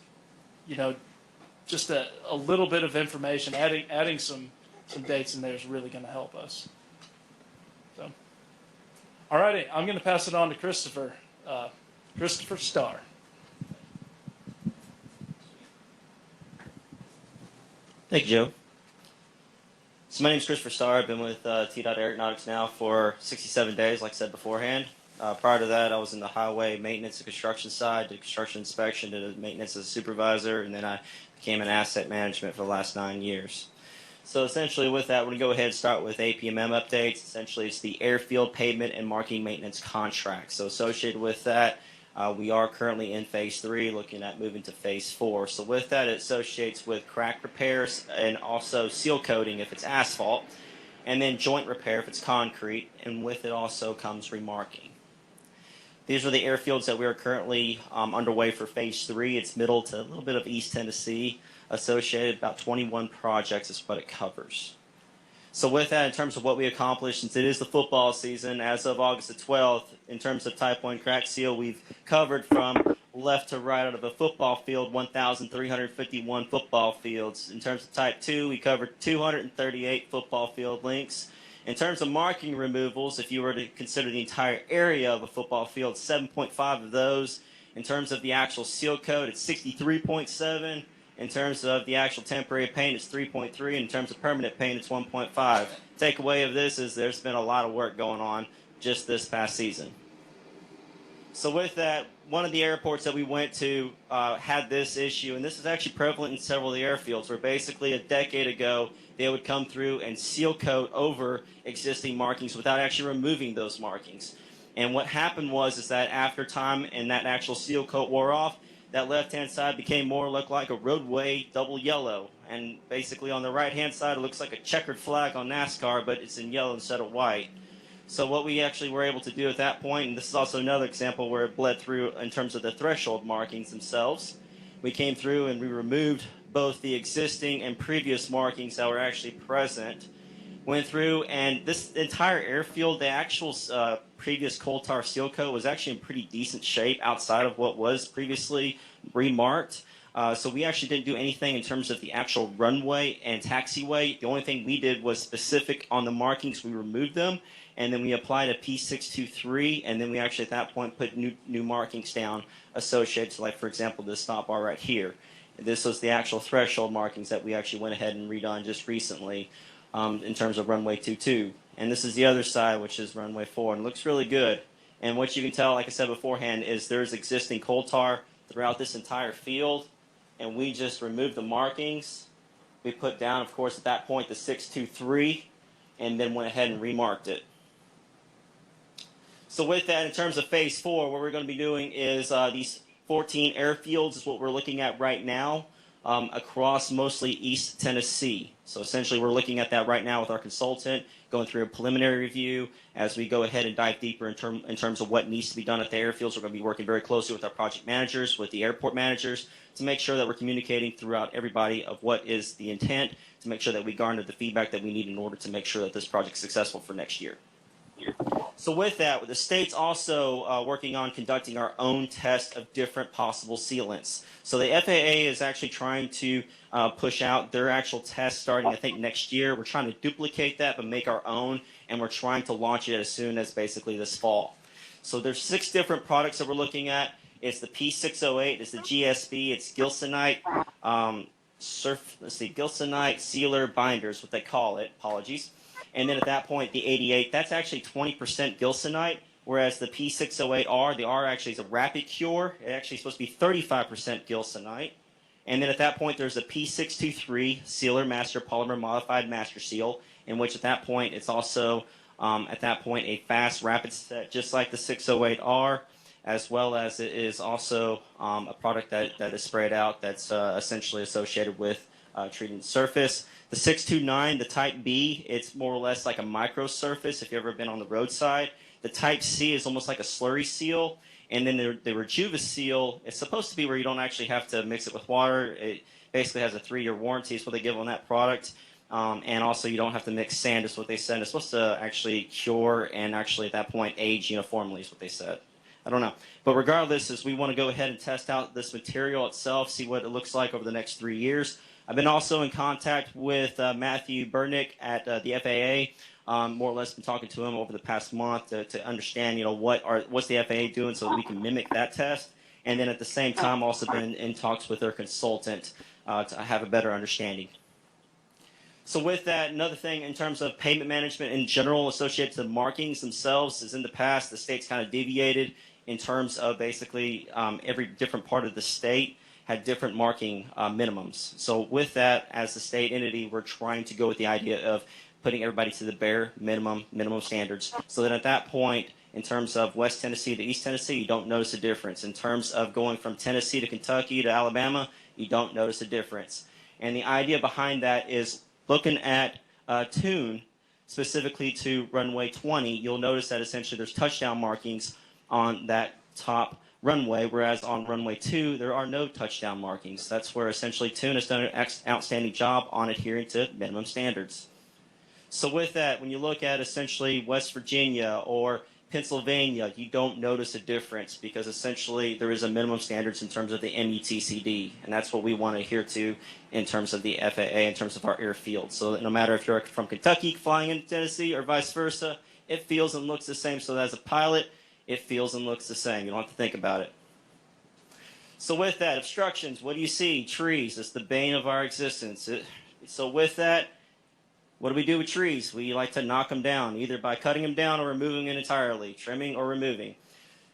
just a little bit of information, adding some dates in there is really going to help us. So, all righty, I'm going to pass it on to Christopher Starr. Thank you, Joe. So my name is Christopher Starr. I've been with T-Dot Aeronautics now for 67 days, like I said beforehand. Prior to that, I was in the highway maintenance and construction side, did construction inspection, did maintenance as a supervisor, and then I became in asset management for the last 9 years. So essentially with that, we're going to go ahead and start with APMM updates. Essentially, it's the airfield pavement and marking maintenance contract. So associated with that, we are currently in phase 3, looking at moving to phase 4. So with that, it associates with crack repairs and also seal coating if it's asphalt, and then joint repair if it's concrete, and with it also comes remarking. These are the airfields that we are currently underway for phase 3. It's middle to a little bit of East Tennessee, associated about 21 projects is what it covers. So with that, in terms of what we accomplished, since it is the football season, as of August the 12th, in terms of Type 1 crack seal, we've covered from left to right out of a football field, 1,351 football fields. In terms of Type 2, we covered 238 football field lengths. In terms of marking removals, if you were to consider the entire area of a football field, 7.5 of those. In terms of the actual seal coat, it's 63.7. In terms of the actual temporary paint, it's 3.3. In terms of permanent paint, it's 1.5. Takeaway of this is there's been a lot of work going on just this past season. So with that, one of the airports that we went to had this issue, and this is actually prevalent in several of the airfields, where basically a decade ago they would come through and seal coat over existing markings without actually removing those markings. And what happened was that after time and that actual seal coat wore off, that left-hand side became more look like a roadway double yellow. And basically on the right-hand side, it looks like a checkered flag on NASCAR, but it's in yellow instead of white. So what we actually were able to do at that point, and this is also another example where it bled through in terms of the threshold markings themselves, we came through and we removed both the existing and previous markings that were actually present. Went through, and this entire airfield, the actual previous coal tar seal coat was actually in pretty decent shape outside of what was previously remarked. So we actually didn't do anything in terms of the actual runway and taxiway. The only thing we did was specific on the markings. We removed them, and then we applied a P623, and then we actually at that point put new markings down associated to, like, for example, this stop bar right here. This was the actual threshold markings that we actually went ahead and redone just recently in terms of runway 22. And this is the other side, which is runway 4, and it looks really good. And what you can tell, like I said beforehand, is there's existing coal tar throughout this entire field, and we just removed the markings. We put down, of course, at that point the 623, and then went ahead and remarked it. So with that, in terms of phase 4, what we're going to be doing is these 14 airfields is what we're looking at right now across mostly East Tennessee. So essentially we're looking at that right now with our consultant, going through a preliminary review. As we go ahead and dive deeper in terms of what needs to be done at the airfields, we're going to be working very closely with our project managers, with the airport managers, to make sure that we're communicating throughout everybody of what is the intent, to make sure that we garner the feedback that we need in order to make sure that this project is successful for next year. So with that, the state's also working on conducting our own test of different possible sealants. So the FAA is actually trying to push out their actual test starting, I think, next year. We're trying to duplicate that but make our own, and we're trying to launch it as soon as basically this fall. So there's 6 different products that we're looking at. It's the P608, it's the GSB, it's Gilsonite, Gilsonite sealer binders, what they call it, apologies. And then at that point, the 88, that's actually 20% Gilsonite, whereas the P608R, the R actually is a rapid cure. It's actually supposed to be 35% Gilsonite. And then at that point, there's a P623 Sealer Master Polymer Modified Master Seal, in which at that point, it's also, at that point, a fast rapid set, just like the 608R, as well as it is also a product that is sprayed out that's essentially associated with treating the surface. The 629, the Type B, it's more or less like a micro surface if you've ever been on the roadside. The Type C is almost like a slurry seal. And then the Rejuva seal, it's supposed to be where you don't actually have to mix it with water. It basically has a 3-year warranty is what they give on that product. And also you don't have to mix sand is what they said. It's supposed to actually cure and actually at that point age uniformly is what they said. I don't know. But regardless, is we want to go ahead and test out this material itself, see what it looks like over the next 3 years. I've been also in contact with Matthew Burnick at the FAA. More or less been talking to him over the past month to understand, what's the FAA doing so that we can mimic that test. And then at the same time, also been in talks with their consultant to have a better understanding. So with that, another thing in terms of payment management in general associated to the markings themselves is in the past, the state's kind of deviated in terms of basically every different part of the state had different marking minimums. So with that, as the state entity, we're trying to go with the idea of putting everybody to the bare minimum standards. So that at that point, in terms of West Tennessee to East Tennessee, you don't notice a difference. In terms of going from Tennessee to Kentucky to Alabama, you don't notice a difference. And the idea behind that is looking at Tune, specifically to runway 20, you'll notice that essentially there's touchdown markings on that top runway, whereas on runway 2, there are no touchdown markings. That's where essentially Tune has done an outstanding job on adhering to minimum standards. So with that, when you look at essentially West Virginia or Pennsylvania, you don't notice a difference because essentially there is a minimum standards in terms of the METCD, and that's what we want to adhere to in terms of the FAA, in terms of our airfield. So no matter if you're from Kentucky flying into Tennessee or vice versa, it feels and looks the same. So as a pilot, it feels and looks the same. You don't have to think about it. So with that, obstructions, what do you see? Trees. It's the bane of our existence. So with that, what do we do with trees? We like to knock them down, either by cutting them down or removing them entirely, trimming or removing.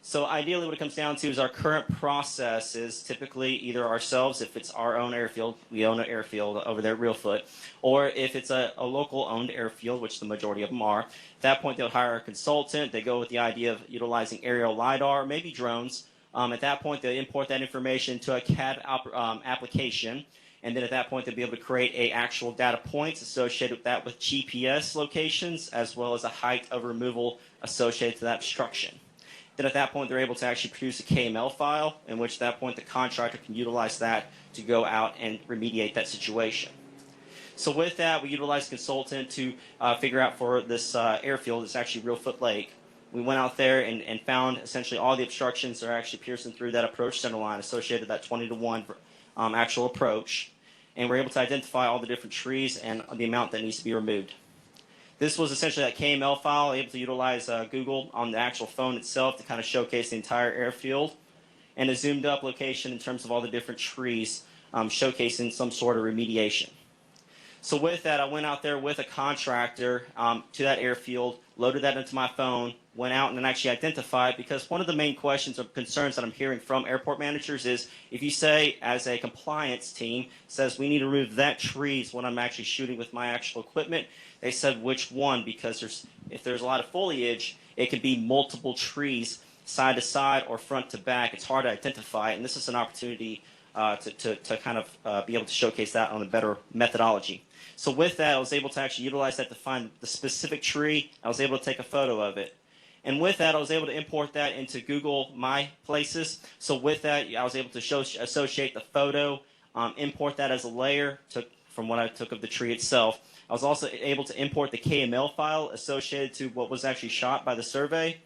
So ideally what it comes down to is our current process is typically either ourselves, if it's our own airfield, we own an airfield over there at Reelfoot, or if it's a local owned airfield, which the majority of them are, at that point they'll hire a consultant. They go with the idea of utilizing aerial LiDAR, maybe drones. At that point they'll import that information to a CAD application. And then at that point, they'll be able to create a actual data points associated with that with GPS locations, as well as a height of removal associated to that obstruction. Then at that point, they're able to actually produce a KML file, in which at that point, the contractor can utilize that to go out and remediate that situation. So with that, we utilize a consultant to figure out for this airfield, it's actually Reelfoot Lake. We went out there and found essentially all the obstructions that are actually piercing through that approach center line associated with that 20-to-1 actual approach. And we're able to identify all the different trees and the amount that needs to be removed. This was essentially that KML file, able to utilize Google on the actual phone itself to kind of showcase the entire airfield, and a zoomed up location in terms of all the different trees, showcasing some sort of remediation. So with that, I went out there with a contractor to that airfield, loaded that into my phone, went out and actually identified, because one of the main questions or concerns that I'm hearing from airport managers is if you say, as a compliance team, says we need to remove that trees when I'm actually shooting with my actual equipment, they said which one, because if there's a lot of foliage, it could be multiple trees side to side or front to back. It's hard to identify, and this is an opportunity to kind of be able to showcase that on a better methodology. So with that, I was able to actually utilize that to find the specific tree. I was able to take a photo of it. And with that, I was able to import that into Google My Places. So with that, I was able to associate the photo, import that as a layer from what I took of the tree itself. I was also able to import the KML file associated to what was actually shot by the survey.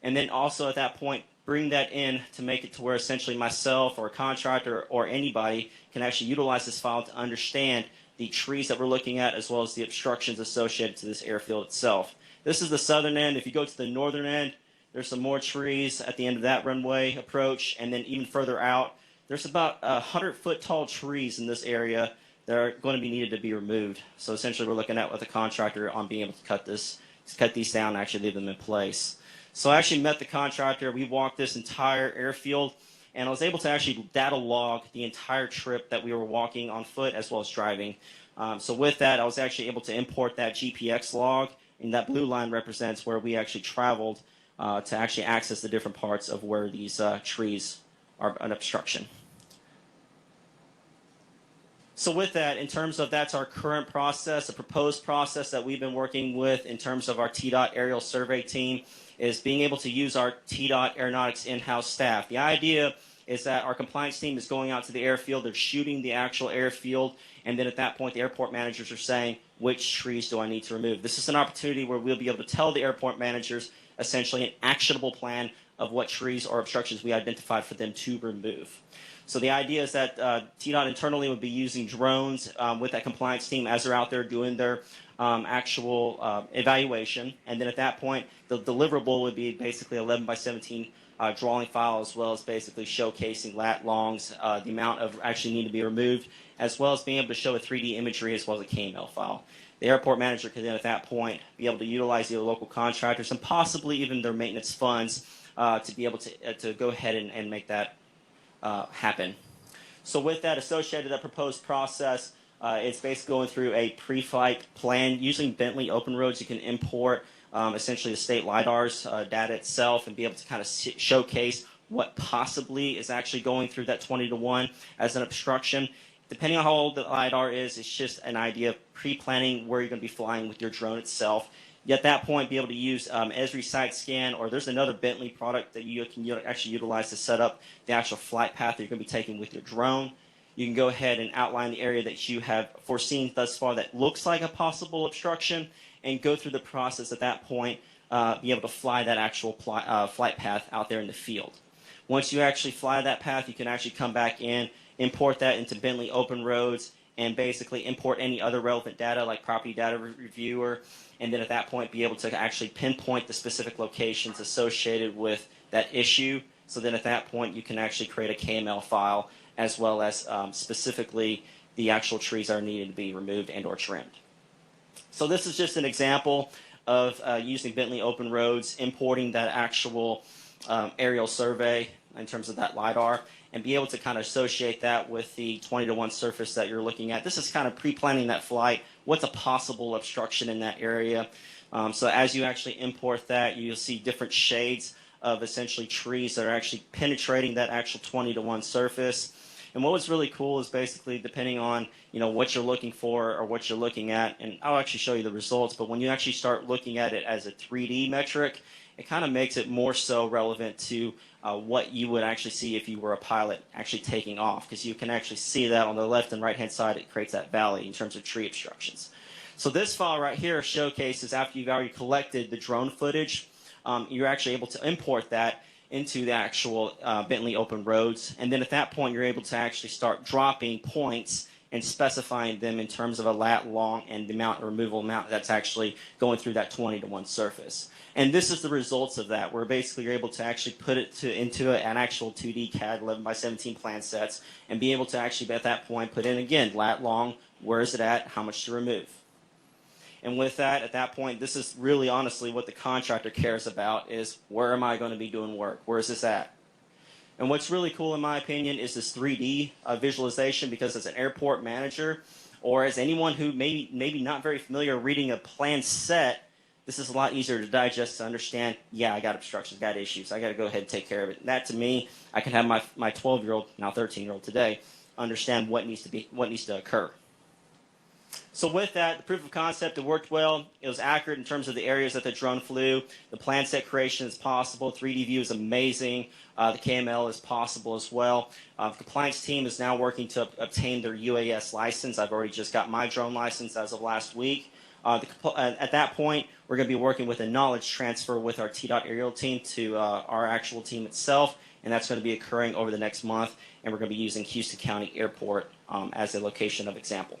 And then also at that point, bring that in to make it to where essentially myself or a contractor or anybody can actually utilize this file to understand the trees that we're looking at, as well as the obstructions associated to this airfield itself. This is the southern end. If you go to the northern end, there's some more trees at the end of that runway approach, and then even further out, there's about 100-foot tall trees in this area that are going to be needed to be removed. So essentially, we're looking at with a contractor on being able to cut these down and actually leave them in place. So I actually met the contractor. We walked this entire airfield, and I was able to actually data log the entire trip that we were walking on foot as well as driving. So with that, I was actually able to import that GPX log, and that blue line represents where we actually traveled to actually access the different parts of where these trees are an obstruction. So with that, in terms of that's our current process, a proposed process that we've been working with in terms of our TDOT aerial survey team is being able to use our TDOT Aeronautics in-house staff. The idea is that our compliance team is going out to the airfield, they're shooting the actual airfield, and then at that point the airport managers are saying, which trees do I need to remove? This is an opportunity where we'll be able to tell the airport managers essentially an actionable plan of what trees or obstructions we identified for them to remove. So the idea is that TDOT internally would be using drones with that compliance team as they're out there doing their actual evaluation. And then at that point, the deliverable would be basically 11 by 17 drawing file, as well as basically showcasing lat longs, the amount of actually need to be removed, as well as being able to show a 3D imagery as well as a KML file. The airport manager can then at that point be able to utilize the local contractors and possibly even their maintenance funds to be able to go ahead and make that happen. So with that associated, that proposed process, it's basically going through a pre-flight plan. Using Bentley Open Roads, you can import essentially the state LiDAR's data itself and be able to kind of showcase what possibly is actually going through that 20-to-1 as an obstruction. Depending on how old the LiDAR is, it's just an idea of pre-planning where you're going to be flying with your drone itself. You at that point be able to use Esri Site Scan, or there's another Bentley product that you can actually utilize to set up the actual flight path that you're going to be taking with your drone. You can go ahead and outline the area that you have foreseen thus far that looks like a possible obstruction and go through the process at that point, be able to fly that actual flight path out there in the field. Once you actually fly that path, you can actually come back in, import that into Bentley Open Roads, and basically import any other relevant data like Property Data Reviewer, and then at that point be able to actually pinpoint the specific locations associated with that issue. So then at that point you can actually create a KML file as well as specifically the actual trees that are needed to be removed and or trimmed. So this is just an example of using Bentley Open Roads, importing that actual aerial survey in terms of that LiDAR, and be able to kind of associate that with the 20-to-1 surface that you're looking at. This is kind of pre-planning that flight. What's a possible obstruction in that area? So as you actually import that, you'll see different shades of essentially trees that are actually penetrating that actual 20-to-1 surface. And what was really cool is basically depending on what you're looking for or what you're looking at, and I'll actually show you the results, but when you actually start looking at it as a 3D metric, it kind of makes it more so relevant to what you would actually see if you were a pilot actually taking off, because you can actually see that on the left and right hand side it creates that valley in terms of tree obstructions. So this file right here showcases after you've already collected the drone footage, you're actually able to import that into the actual Bentley Open Roads, and then at that point you're able to actually start dropping points and specifying them in terms of a lat long and the amount removal amount that's actually going through that 20-to-1 surface. And this is the results of that, where basically you're able to actually put it into an actual 2D CAD 11 by 17 plan sets and be able to actually at that point put in again lat long, where is it at, how much to remove. And with that, at that point, this is really honestly what the contractor cares about is where am I going to be doing work? Where is this at? And what's really cool in my opinion is this 3D visualization, because as an airport manager or as anyone who maybe not very familiar reading a plan set, this is a lot easier to digest, to understand, yeah, I got obstructions, got issues, I got to go ahead and take care of it. And that to me, I can have my 12-year-old, now 13-year-old today, understand what needs to occur. So with that, the proof of concept, it worked well. It was accurate in terms of the areas that the drone flew. The plan set creation is possible. 3D view is amazing. The KML is possible as well. The compliance team is now working to obtain their UAS license. I've already just got my drone license as of last week. At that point, we're going to be working with a knowledge transfer with our TDOT aerial team to our actual team itself, and that's going to be occurring over the next month, and we're going to be using Houston County Airport as a location of example.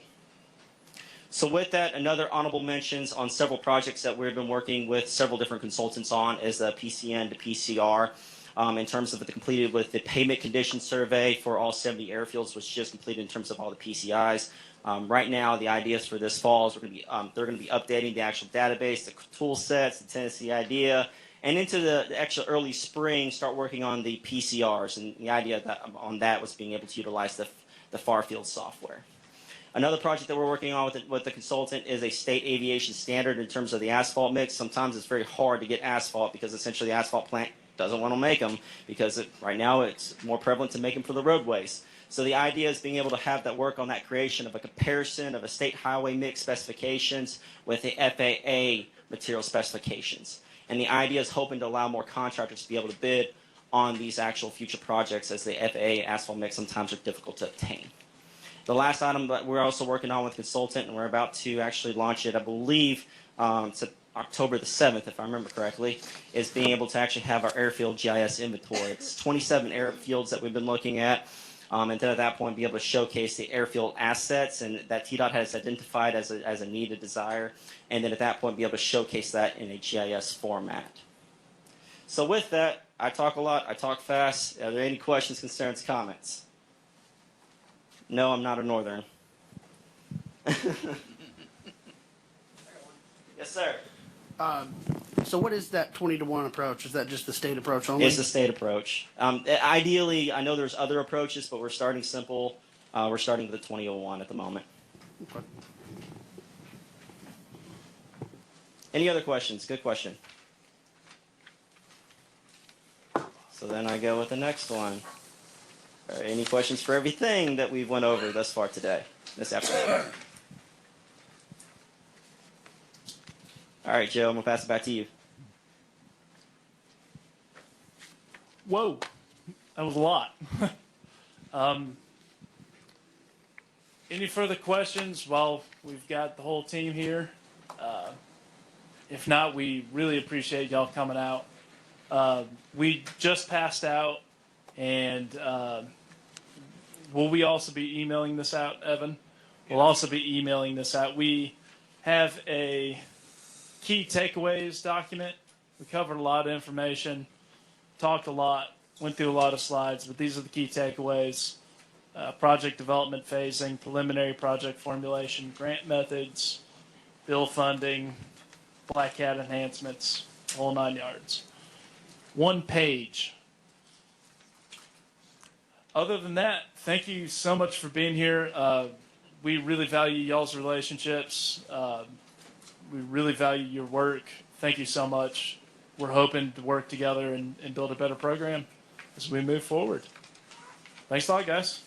So with that, another honorable mentions on several projects that we've been working with several different consultants on is the PCN to PCR. In terms of the completed with the pavement condition survey for all 70 airfields, was just completed in terms of all the PCIs. Right now, the ideas for this fall is they're going to be updating the actual database, the tool sets, the Tennessee idea, and into the actual early spring, start working on the PCRs. And the idea on that was being able to utilize the Farfield software. Another project that we're working on with the consultant is a state aviation standard in terms of the asphalt mix. Sometimes it's very hard to get asphalt because essentially the asphalt plant doesn't want to make them because right now it's more prevalent to make them for the roadways. So the idea is being able to have that work on that creation of a comparison of a state highway mix specifications with the FAA material specifications. And the idea is hoping to allow more contractors to be able to bid on these actual future projects, as the FAA asphalt mix sometimes are difficult to obtain. The last item that we're also working on with consultant, and we're about to actually launch it, I believe, it's October the 7th, if I remember correctly, is being able to actually have our airfield GIS inventory. It's 27 airfields that we've been looking at, and then at that point be able to showcase the airfield assets and that TDOT has identified as a need, a desire, and then at that point be able to showcase that in a GIS format. So with that, I talk a lot, I talk fast. Are there any questions, concerns, comments? No, I'm not a northern. Yes, sir. So what is that 20-to-1 approach? Is that just the state approach only? It's the state approach. Ideally, I know there's other approaches, but we're starting simple. We're starting with the 20-to-1 at the moment. Okay. Any other questions? Good question. So then I go with the next one. Any questions for everything that we've went over thus far today, this afternoon? All right, Joe, I'm going to pass it back to you. Whoa, that was a lot. Any further questions? Well, we've got the whole team here. If not, we really appreciate y'all coming out. We just passed out, and will we also be emailing this out, Evan? We'll also be emailing this out. We have a key takeaways document. We covered a lot of information, talked a lot, went through a lot of slides, but these are the key takeaways. Project development phasing, preliminary project formulation, grant methods, bill funding, Black Cat enhancements, whole 9 yards. 1 page. Other than that, thank you so much for being here. We really value y'all's relationships. We really value your work. Thank you so much. We're hoping to work together and build a better program as we move forward. Thanks a lot, guys.